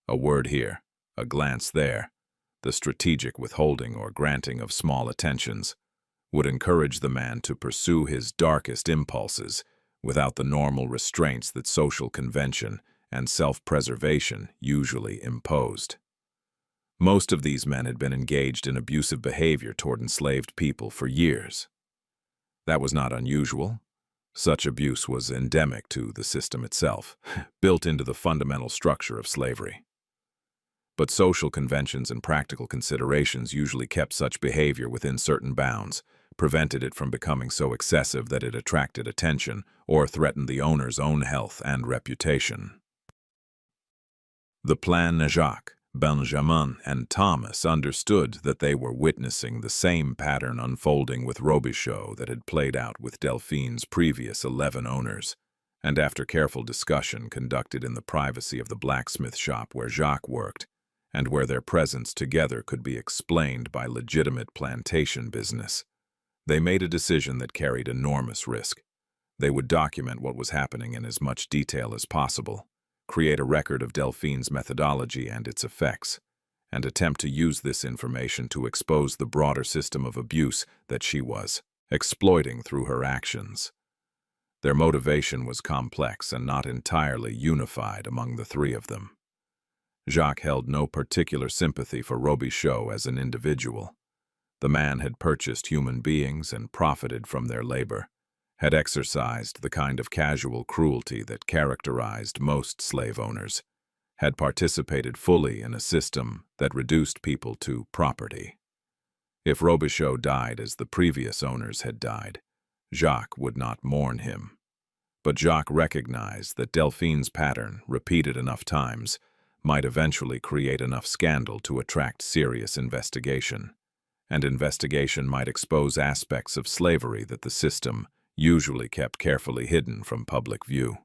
a word here, a glance there, the strategic withholding or granting of small attentions, would encourage the man to pursue his darkest impulses without the normal restraints that social convention and self-preservation usually imposed. Most of these men had been engaged in abusive behavior toward enslaved people for years. That was not unusual. Such abuse was endemic to the system itself, built into the fundamental structure of slavery. But social conventions and practical considerations usually kept such behavior within certain bounds, prevented it from becoming so excessive that it attracted attention or threatened the owner's own health and reputation. The Plan Jacques, Benjamin, and Thomas understood that they were witnessing the same pattern unfolding with Robichaux that had played out with Delphine's previous 11 owners, and after careful discussion conducted in the privacy of the blacksmith shop where Jacques worked, and where their presence together could be explained by legitimate plantation business, they made a decision that carried enormous risk. They would document what was happening in as much detail as possible, create a record of Delphine's methodology and its effects, and attempt to use this information to expose the broader system of abuse that she was exploiting through her actions. Their motivation was complex and not entirely unified among the three of them. Jacques held no particular sympathy for Robichaux as an individual. The man had purchased human beings and profited from their labor, had exercised the kind of casual cruelty that characterized most slave owners, had participated fully in a system that reduced people to property. If Robichaux died as the previous owners had died, Jacques would not mourn him. But Jacques recognized that Delphine's pattern, repeated enough times, might eventually create enough scandal to attract serious investigation, and investigation might expose aspects of slavery that the system usually kept carefully hidden from public view.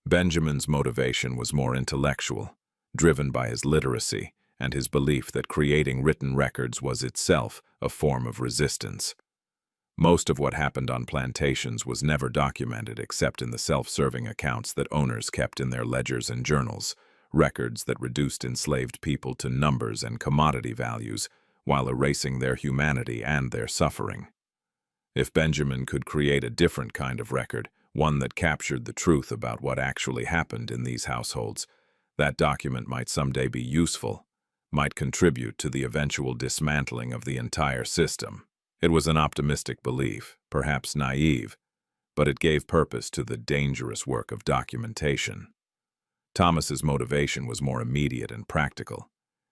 Benjamin's motivation was more intellectual, driven by his literacy and his belief that creating written records was itself a form of resistance. Most of what happened on plantations was never documented except in the self-serving accounts that owners kept in their ledgers and journals, records that reduced enslaved people to numbers and commodity values while erasing their humanity and their suffering. If Benjamin could create a different kind of record, one that captured the truth about what actually happened in these households, that document might someday be useful, might contribute to the eventual dismantling of the entire system. It was an optimistic belief, perhaps naive, but it gave purpose to the dangerous work of documentation. Thomas's motivation was more immediate and practical.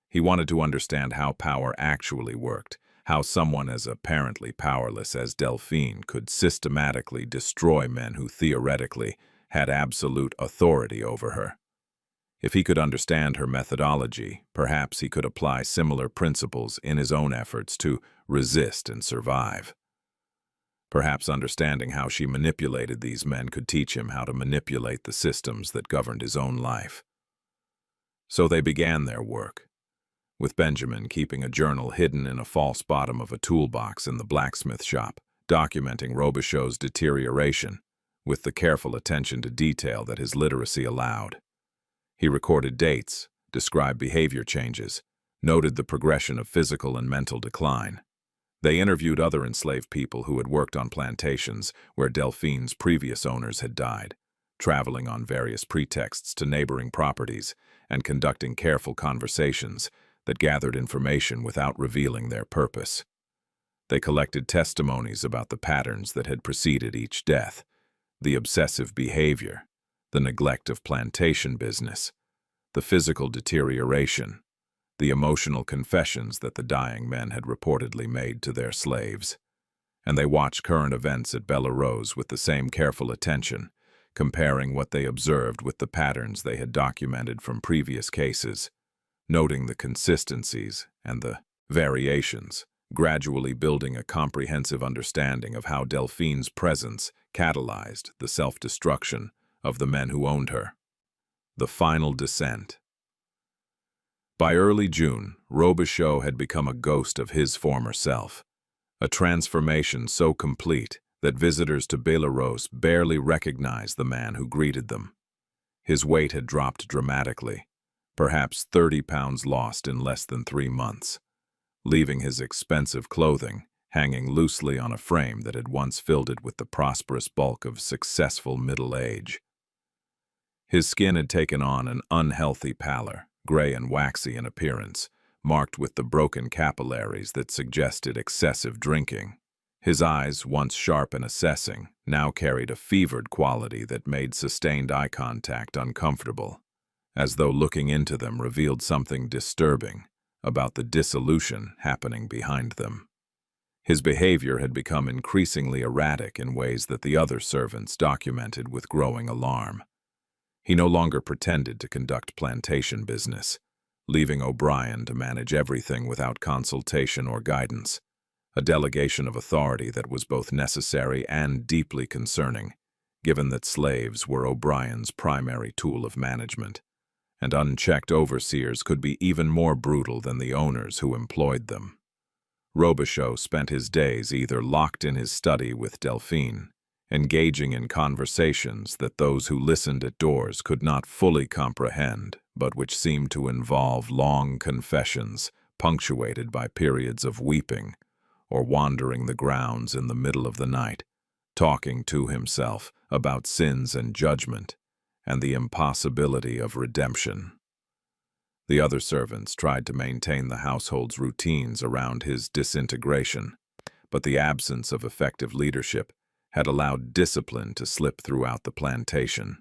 He wanted to understand how power actually worked, how someone as apparently powerless as Delphine could systematically destroy men who theoretically had absolute authority over her. If he could understand her methodology, perhaps he could apply similar principles in his own efforts to resist and survive. Perhaps understanding how she manipulated these men could teach him how to manipulate the systems that governed his own life. So they began their work, with Benjamin keeping a journal hidden in a false bottom of a toolbox in the blacksmith shop, documenting Robichaux's deterioration, with the careful attention to detail that his literacy allowed. He recorded dates, described behavior changes, noted the progression of physical and mental decline. They interviewed other enslaved people who had worked on plantations where Delphine's previous owners had died, traveling on various pretexts to neighboring properties and conducting careful conversations that gathered information without revealing their purpose. They collected testimonies about the patterns that had preceded each death, the obsessive behavior, the neglect of plantation business, the physical deterioration, the emotional confessions that the dying men had reportedly made to their slaves. And they watched current events at Bellerose with the same careful attention, comparing what they observed with the patterns they had documented from previous cases, noting the consistencies and the variations, gradually building a comprehensive understanding of how Delphine's presence catalyzed the self-destruction of the men who owned her. The final descent. By early June, Robichaux had become a ghost of his former self, a transformation so complete that visitors to Bellerose barely recognized the man who greeted them. His weight had dropped dramatically, perhaps 30 pounds lost in less than 3 months, leaving his expensive clothing hanging loosely on a frame that had once filled it with the prosperous bulk of successful middle age. His skin had taken on an unhealthy pallor, gray and waxy in appearance, marked with the broken capillaries that suggested excessive drinking. His eyes, once sharp and assessing, now carried a fevered quality that made sustained eye contact uncomfortable, as though looking into them revealed something disturbing about the dissolution happening behind them. His behavior had become increasingly erratic in ways that the other servants documented with growing alarm. He no longer pretended to conduct plantation business, leaving O'Brien to manage everything without consultation or guidance, a delegation of authority that was both necessary and deeply concerning, given that slaves were O'Brien's primary tool of management, and unchecked overseers could be even more brutal than the owners who employed them. Robichaux spent his days either locked in his study with Delphine, engaging in conversations that those who listened at doors could not fully comprehend, but which seemed to involve long confessions punctuated by periods of weeping, or wandering the grounds in the middle of the night, talking to himself about sins and judgment, and the impossibility of redemption. The other servants tried to maintain the household's routines around his disintegration, but the absence of effective leadership had allowed discipline to slip throughout the plantation.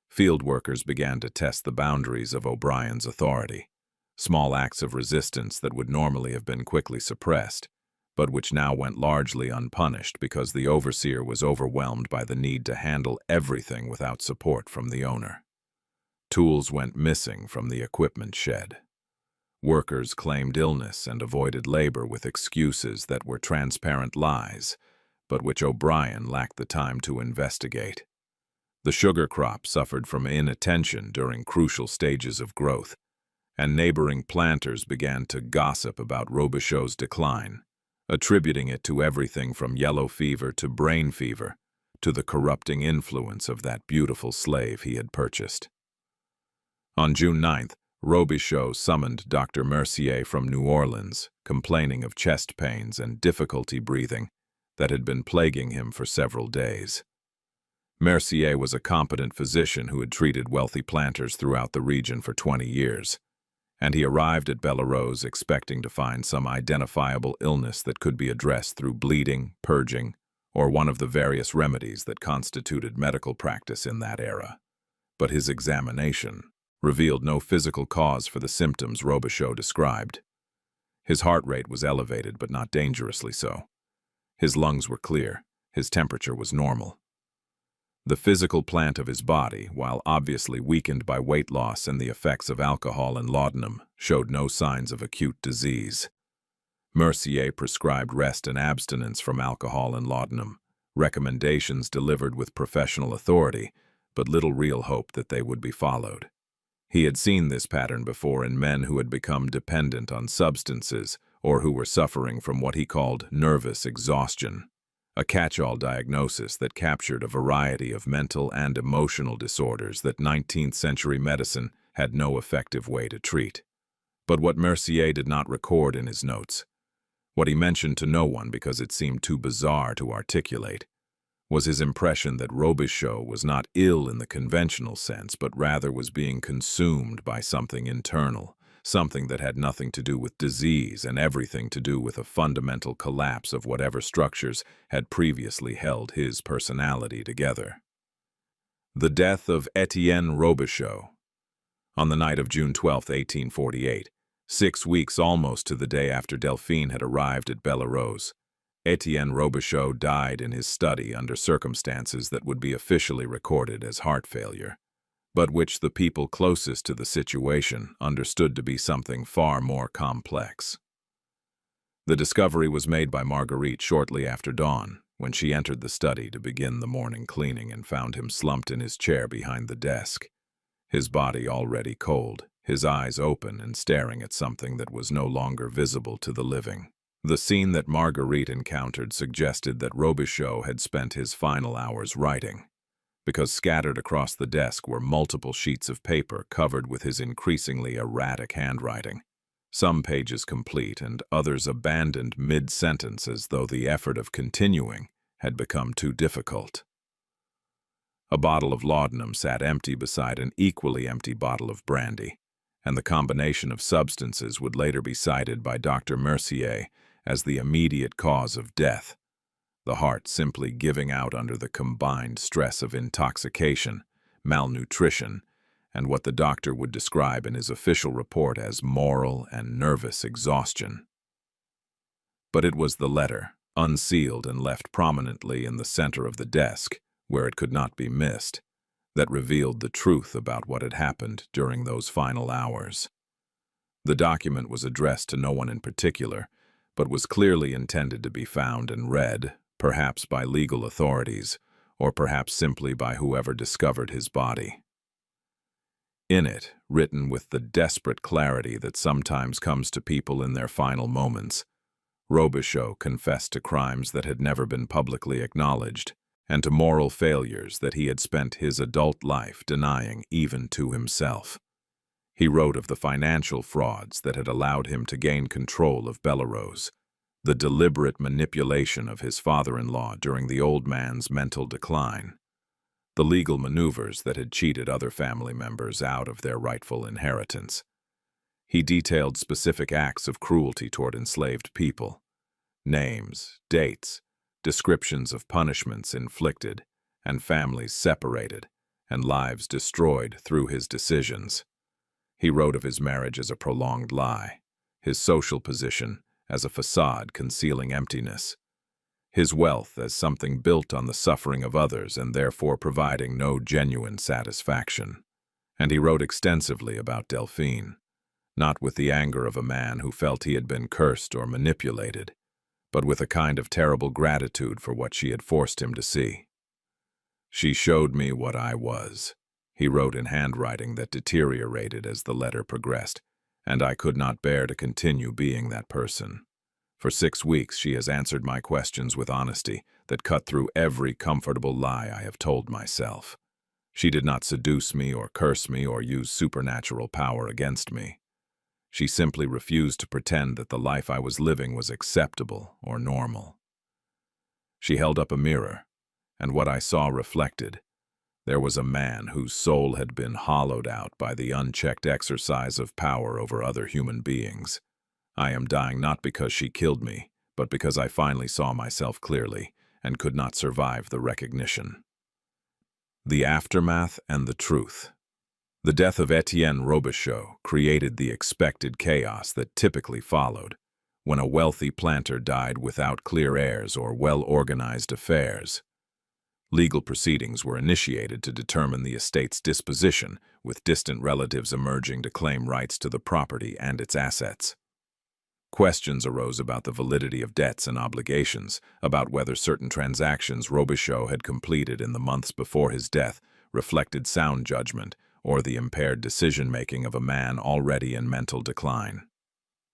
Field workers began to test the boundaries of O'Brien's authority, small acts of resistance that would normally have been quickly suppressed, but which now went largely unpunished because the overseer was overwhelmed by the need to handle everything without support from the owner. Tools went missing from the equipment shed. Workers claimed illness and avoided labor with excuses that were transparent lies, but which O'Brien lacked the time to investigate. The sugar crop suffered from inattention during crucial stages of growth, and neighboring planters began to gossip about Robichaux's decline, attributing it to everything from yellow fever to brain fever, to the corrupting influence of that beautiful slave he had purchased. On June 9th, Robichaux summoned Dr. Mercier from New Orleans, complaining of chest pains and difficulty breathing that had been plaguing him for several days. Mercier was a competent physician who had treated wealthy planters throughout the region for 20 years, and he arrived at Bellerose expecting to find some identifiable illness that could be addressed through bleeding, purging, or one of the various remedies that constituted medical practice in that era. But his examination revealed no physical cause for the symptoms Robichaux described. His heart rate was elevated, but not dangerously so. His lungs were clear, his temperature was normal. The physical plant of his body, while obviously weakened by weight loss and the effects of alcohol and laudanum, showed no signs of acute disease. Mercier prescribed rest and abstinence from alcohol and laudanum, recommendations delivered with professional authority, but little real hope that they would be followed. He had seen this pattern before in men who had become dependent on substances or who were suffering from what he called nervous exhaustion, a catch-all diagnosis that captured a variety of mental and emotional disorders that 19th-century medicine had no effective way to treat. But what Mercier did not record in his notes, what he mentioned to no one because it seemed too bizarre to articulate, was his impression that Robichaux was not ill in the conventional sense, but rather was being consumed by something internal, something that had nothing to do with disease and everything to do with a fundamental collapse of whatever structures had previously held his personality together. The death of Etienne Robichaux. On the night of June 12, 1848, 6 weeks almost to the day after Delphine had arrived at Bellerose, Etienne Robichaux died in his study under circumstances that would be officially recorded as heart failure, but which the people closest to the situation understood to be something far more complex. The discovery was made by Marguerite shortly after dawn, when she entered the study to begin the morning cleaning and found him slumped in his chair behind the desk, his body already cold, his eyes open and staring at something that was no longer visible to the living. The scene that Marguerite encountered suggested that Robichaux had spent his final hours writing, because scattered across the desk were multiple sheets of paper covered with his increasingly erratic handwriting, some pages complete and others abandoned mid-sentence as though the effort of continuing had become too difficult. A bottle of laudanum sat empty beside an equally empty bottle of brandy, and the combination of substances would later be cited by Dr. Mercier as the immediate cause of death, the heart simply giving out under the combined stress of intoxication, malnutrition, and what the doctor would describe in his official report as moral and nervous exhaustion. But it was the letter, unsealed and left prominently in the center of the desk, where it could not be missed, that revealed the truth about what had happened during those final hours. The document was addressed to no one in particular, but was clearly intended to be found and read, perhaps by legal authorities, or perhaps simply by whoever discovered his body. In it, written with the desperate clarity that sometimes comes to people in their final moments, Robichaux confessed to crimes that had never been publicly acknowledged, and to moral failures that he had spent his adult life denying even to himself. He wrote of the financial frauds that had allowed him to gain control of Bellerose, the deliberate manipulation of his father-in-law during the old man's mental decline, the legal maneuvers that had cheated other family members out of their rightful inheritance. He detailed specific acts of cruelty toward enslaved people, names, dates, descriptions of punishments inflicted, and families separated, and lives destroyed through his decisions. He wrote of his marriage as a prolonged lie, his social position as a facade concealing emptiness, his wealth as something built on the suffering of others and therefore providing no genuine satisfaction. And he wrote extensively about Delphine, not with the anger of a man who felt he had been cursed or manipulated, but with a kind of terrible gratitude for what she had forced him to see. "She showed me what I was," he wrote in handwriting that deteriorated as the letter progressed, "and I could not bear to continue being that person. For 6 weeks she has answered my questions with honesty that cut through every comfortable lie I have told myself. She did not seduce me or curse me or use supernatural power against me. She simply refused to pretend that the life I was living was acceptable or normal. She held up a mirror, and what I saw reflected, there was a man whose soul had been hollowed out by the unchecked exercise of power over other human beings. I am dying not because she killed me, but because I finally saw myself clearly and could not survive the recognition." The aftermath and the truth. The death of Etienne Robichaux created the expected chaos that typically followed when a wealthy planter died without clear heirs or well-organized affairs. Legal proceedings were initiated to determine the estate's disposition, with distant relatives emerging to claim rights to the property and its assets. Questions arose about the validity of debts and obligations, about whether certain transactions Robichaux had completed in the months before his death reflected sound judgment or the impaired decision-making of a man already in mental decline.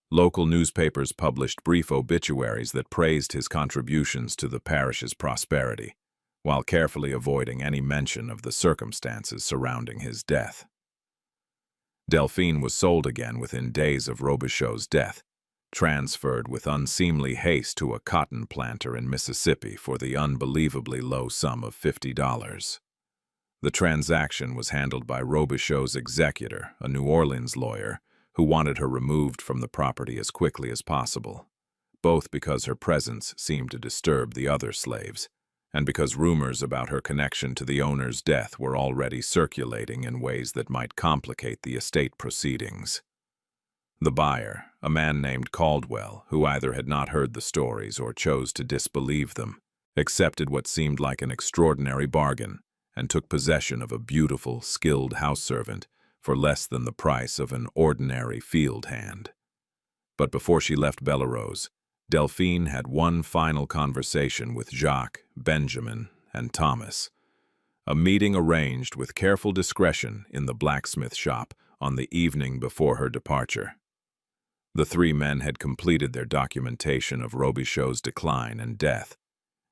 Local newspapers published brief obituaries that praised his contributions to the parish's prosperity, while carefully avoiding any mention of the circumstances surrounding his death. Delphine was sold again within days of Robichaux's death, transferred with unseemly haste to a cotton planter in Mississippi for the unbelievably low sum of $50. The transaction was handled by Robichaux's executor, a New Orleans lawyer, who wanted her removed from the property as quickly as possible, both because her presence seemed to disturb the other slaves, and because rumors about her connection to the owner's death were already circulating in ways that might complicate the estate proceedings. The buyer, a man named Caldwell, who either had not heard the stories or chose to disbelieve them, accepted what seemed like an extraordinary bargain and took possession of a beautiful, skilled house servant for less than the price of an ordinary field hand. But before she left Bellerose, Delphine had one final conversation with Jacques, Benjamin, and Thomas, a meeting arranged with careful discretion in the blacksmith shop on the evening before her departure. The three men had completed their documentation of Robichaux's decline and death,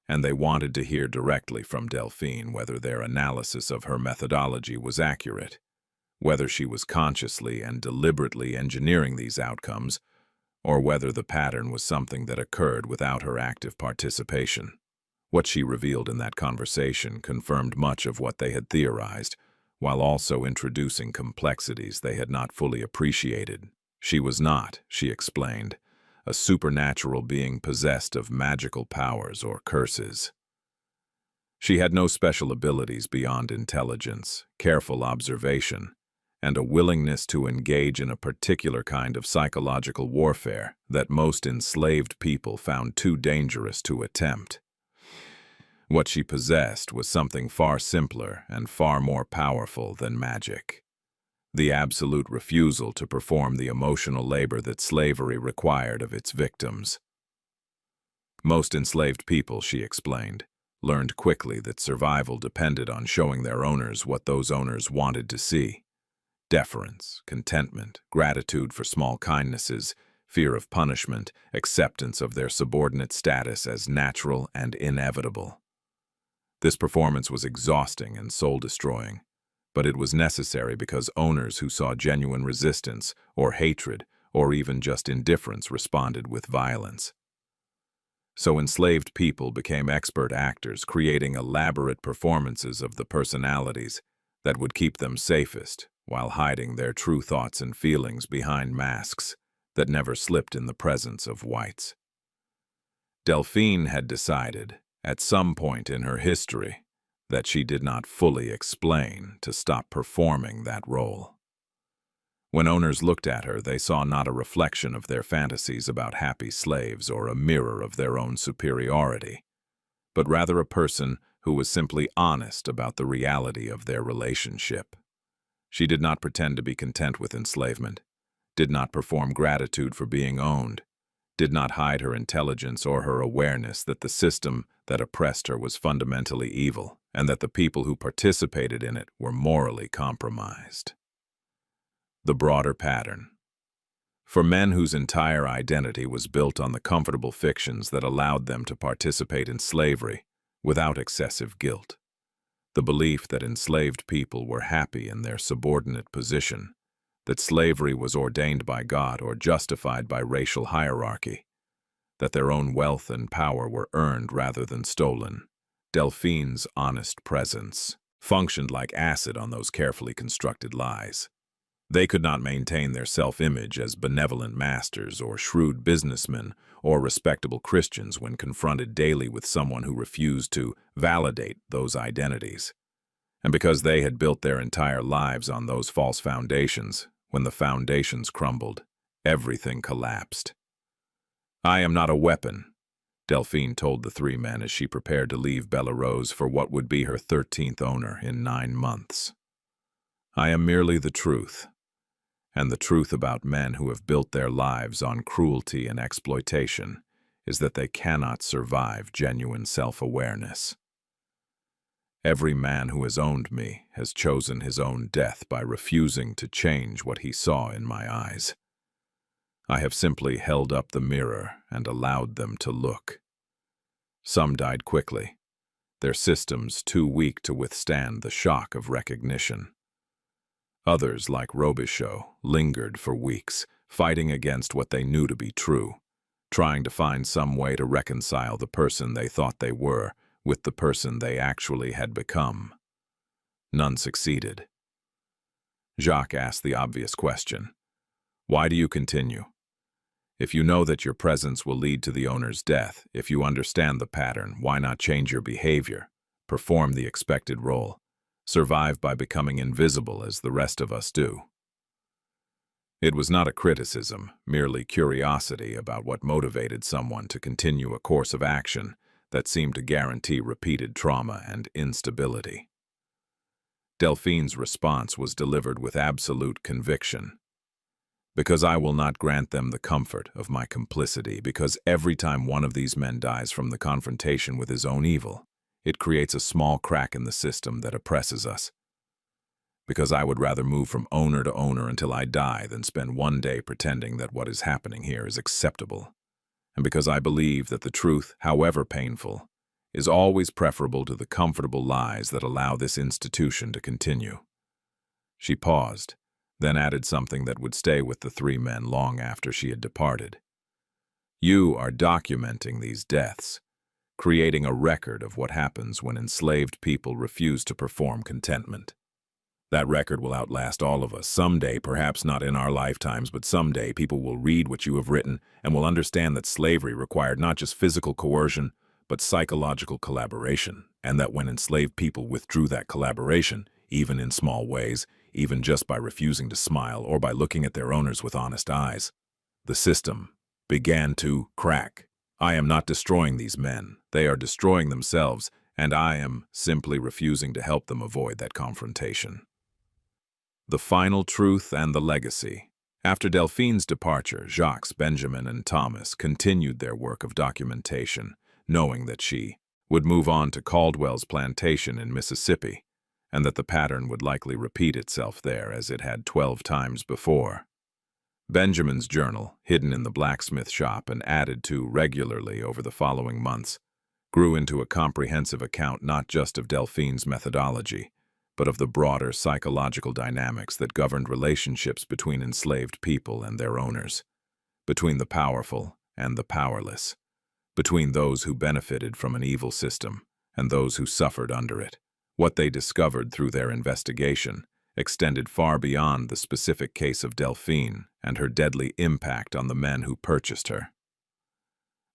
and they wanted to hear directly from Delphine whether their analysis of her methodology was accurate, whether she was consciously and deliberately engineering these outcomes, or whether the pattern was something that occurred without her active participation. What she revealed in that conversation confirmed much of what they had theorized, while also introducing complexities they had not fully appreciated. She was not, she explained, a supernatural being possessed of magical powers or curses. She had no special abilities beyond intelligence, careful observation, and a willingness to engage in a particular kind of psychological warfare that most enslaved people found too dangerous to attempt. What she possessed was something far simpler and far more powerful than magic: the absolute refusal to perform the emotional labor that slavery required of its victims. Most enslaved people, she explained, learned quickly that survival depended on showing their owners what those owners wanted to see: deference, contentment, gratitude for small kindnesses, fear of punishment, acceptance of their subordinate status as natural and inevitable. This performance was exhausting and soul-destroying, but it was necessary because owners who saw genuine resistance or hatred or even just indifference responded with violence. So enslaved people became expert actors, creating elaborate performances of the personalities that would keep them safest, while hiding their true thoughts and feelings behind masks that never slipped in the presence of whites. Delphine had decided, at some point in her history, that she did not fully explain to stop performing that role. When owners looked at her, they saw not a reflection of their fantasies about happy slaves or a mirror of their own superiority, but rather a person who was simply honest about the reality of their relationship. She did not pretend to be content with enslavement, did not perform gratitude for being owned, did not hide her intelligence or her awareness that the system that oppressed her was fundamentally evil, and that the people who participated in it were morally compromised. The broader pattern. For men whose entire identity was built on the comfortable fictions that allowed them to participate in slavery without excessive guilt, the belief that enslaved people were happy in their subordinate position, that slavery was ordained by God or justified by racial hierarchy, that their own wealth and power were earned rather than stolen. Delphine's honest presence functioned like acid on those carefully constructed lies. They could not maintain their self-image as benevolent masters or shrewd businessmen or respectable Christians when confronted daily with someone who refused to validate those identities. And because they had built their entire lives on those false foundations, when the foundations crumbled, everything collapsed. "I am not a weapon," Delphine told the three men as she prepared to leave Bellerose for what would be her 13th owner in 9 months. "I am merely the truth, And the truth about men who have built their lives on cruelty and exploitation is that they cannot survive genuine self-awareness. Every man who has owned me has chosen his own death by refusing to change what he saw in my eyes. I have simply held up the mirror and allowed them to look. Some died quickly, their systems too weak to withstand the shock of recognition. Others, like Robichaux, lingered for weeks, fighting against what they knew to be true, trying to find some way to reconcile the person they thought they were with the person they actually had become. None succeeded. Jacques asked the obvious question. Why do you continue? If you know that your presence will lead to the owner's death, if you understand the pattern, why not change your behavior, perform the expected role, survive by becoming invisible as the rest of us do? It was not a criticism, merely curiosity about what motivated someone to continue a course of action that seemed to guarantee repeated trauma and instability. Delphine's response was delivered with absolute conviction. Because I will not grant them the comfort of my complicity, because every time one of these men dies from the confrontation with his own evil, it creates a small crack in the system that oppresses us. Because I would rather move from owner to owner until I die than spend one day pretending that what is happening here is acceptable. And because I believe that the truth, however painful, is always preferable to the comfortable lies that allow this institution to continue. She paused, then added something that would stay with the three men long after she had departed. You are documenting these deaths, creating a record of what happens when enslaved people refuse to perform contentment. That record will outlast all of us. Someday, perhaps not in our lifetimes, but someday people will read what you have written and will understand that slavery required not just physical coercion, but psychological collaboration, and that when enslaved people withdrew that collaboration, even in small ways, even just by refusing to smile or by looking at their owners with honest eyes, the system began to crack. I am not destroying these men. They are destroying themselves, and I am simply refusing to help them avoid that confrontation. The final truth and the legacy. After Delphine's departure, Jacques, Benjamin, and Thomas continued their work of documentation, knowing that she would move on to Caldwell's plantation in Mississippi, and that the pattern would likely repeat itself there as it had 12 times before. Benjamin's journal, hidden in the blacksmith shop and added to regularly over the following months, grew into a comprehensive account not just of Delphine's methodology, but of the broader psychological dynamics that governed relationships between enslaved people and their owners, between the powerful and the powerless, between those who benefited from an evil system and those who suffered under it. What they discovered through their investigation extended far beyond the specific case of Delphine and her deadly impact on the men who purchased her.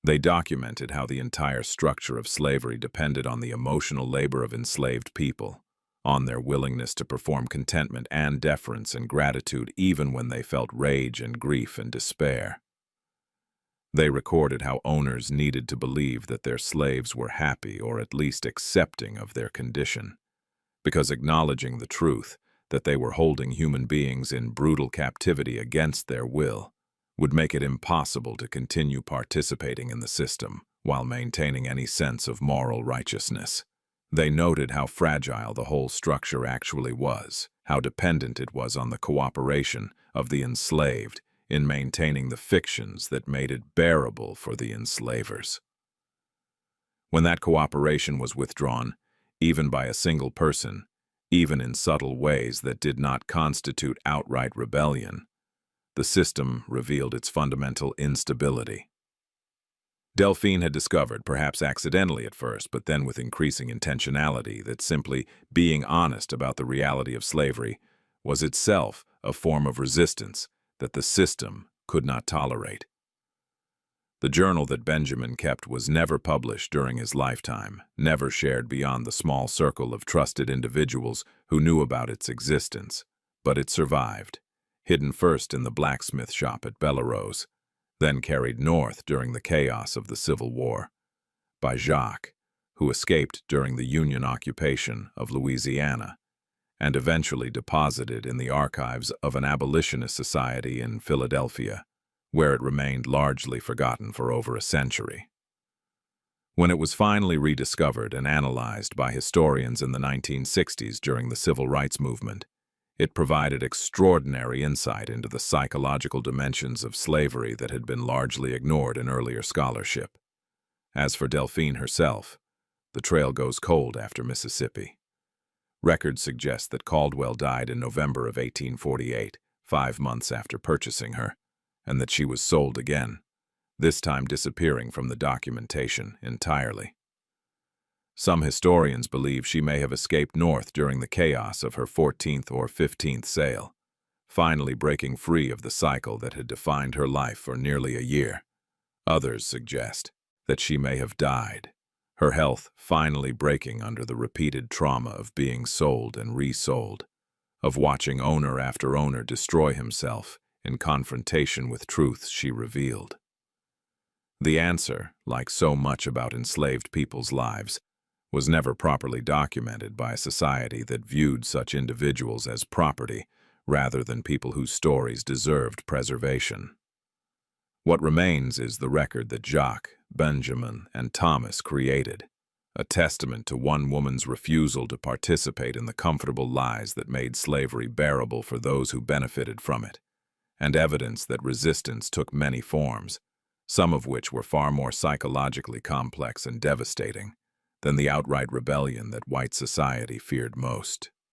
They documented how the entire structure of slavery depended on the emotional labor of enslaved people, on their willingness to perform contentment and deference and gratitude even when they felt rage and grief and despair. They recorded how owners needed to believe that their slaves were happy or at least accepting of their condition, because acknowledging the truth that they were holding human beings in brutal captivity against their will would make it impossible to continue participating in the system while maintaining any sense of moral righteousness. They noted how fragile the whole structure actually was, how dependent it was on the cooperation of the enslaved in maintaining the fictions that made it bearable for the enslavers. When that cooperation was withdrawn, even by a single person, even in subtle ways that did not constitute outright rebellion, the system revealed its fundamental instability. Delphine had discovered, perhaps accidentally at first, but then with increasing intentionality, that simply being honest about the reality of slavery was itself a form of resistance that the system could not tolerate. The journal that Benjamin kept was never published during his lifetime, never shared beyond the small circle of trusted individuals who knew about its existence, but it survived, hidden first in the blacksmith shop at Bellerose, then carried north during the chaos of the Civil War, by Jacques, who escaped during the Union occupation of Louisiana, and eventually deposited in the archives of an abolitionist society in Philadelphia, where it remained largely forgotten for over a century. When it was finally rediscovered and analyzed by historians in the 1960s during the Civil Rights Movement, it provided extraordinary insight into the psychological dimensions of slavery that had been largely ignored in earlier scholarship. As for Delphine herself, the trail goes cold after Mississippi. Records suggest that Caldwell died in November of 1848, 5 months after purchasing her, and that she was sold again, this time disappearing from the documentation entirely. Some historians believe she may have escaped north during the chaos of her 14th or 15th sale, finally breaking free of the cycle that had defined her life for nearly a year. Others suggest that she may have died, her health finally breaking under the repeated trauma of being sold and resold, of watching owner after owner destroy himself in confrontation with truths she revealed. The answer, like so much about enslaved people's lives, was never properly documented by a society that viewed such individuals as property rather than people whose stories deserved preservation. What remains is the record that Jacques, Benjamin, and Thomas created, a testament to one woman's refusal to participate in the comfortable lies that made slavery bearable for those who benefited from it, and evidence that resistance took many forms, some of which were far more psychologically complex and devastating than the outright rebellion that white society feared most.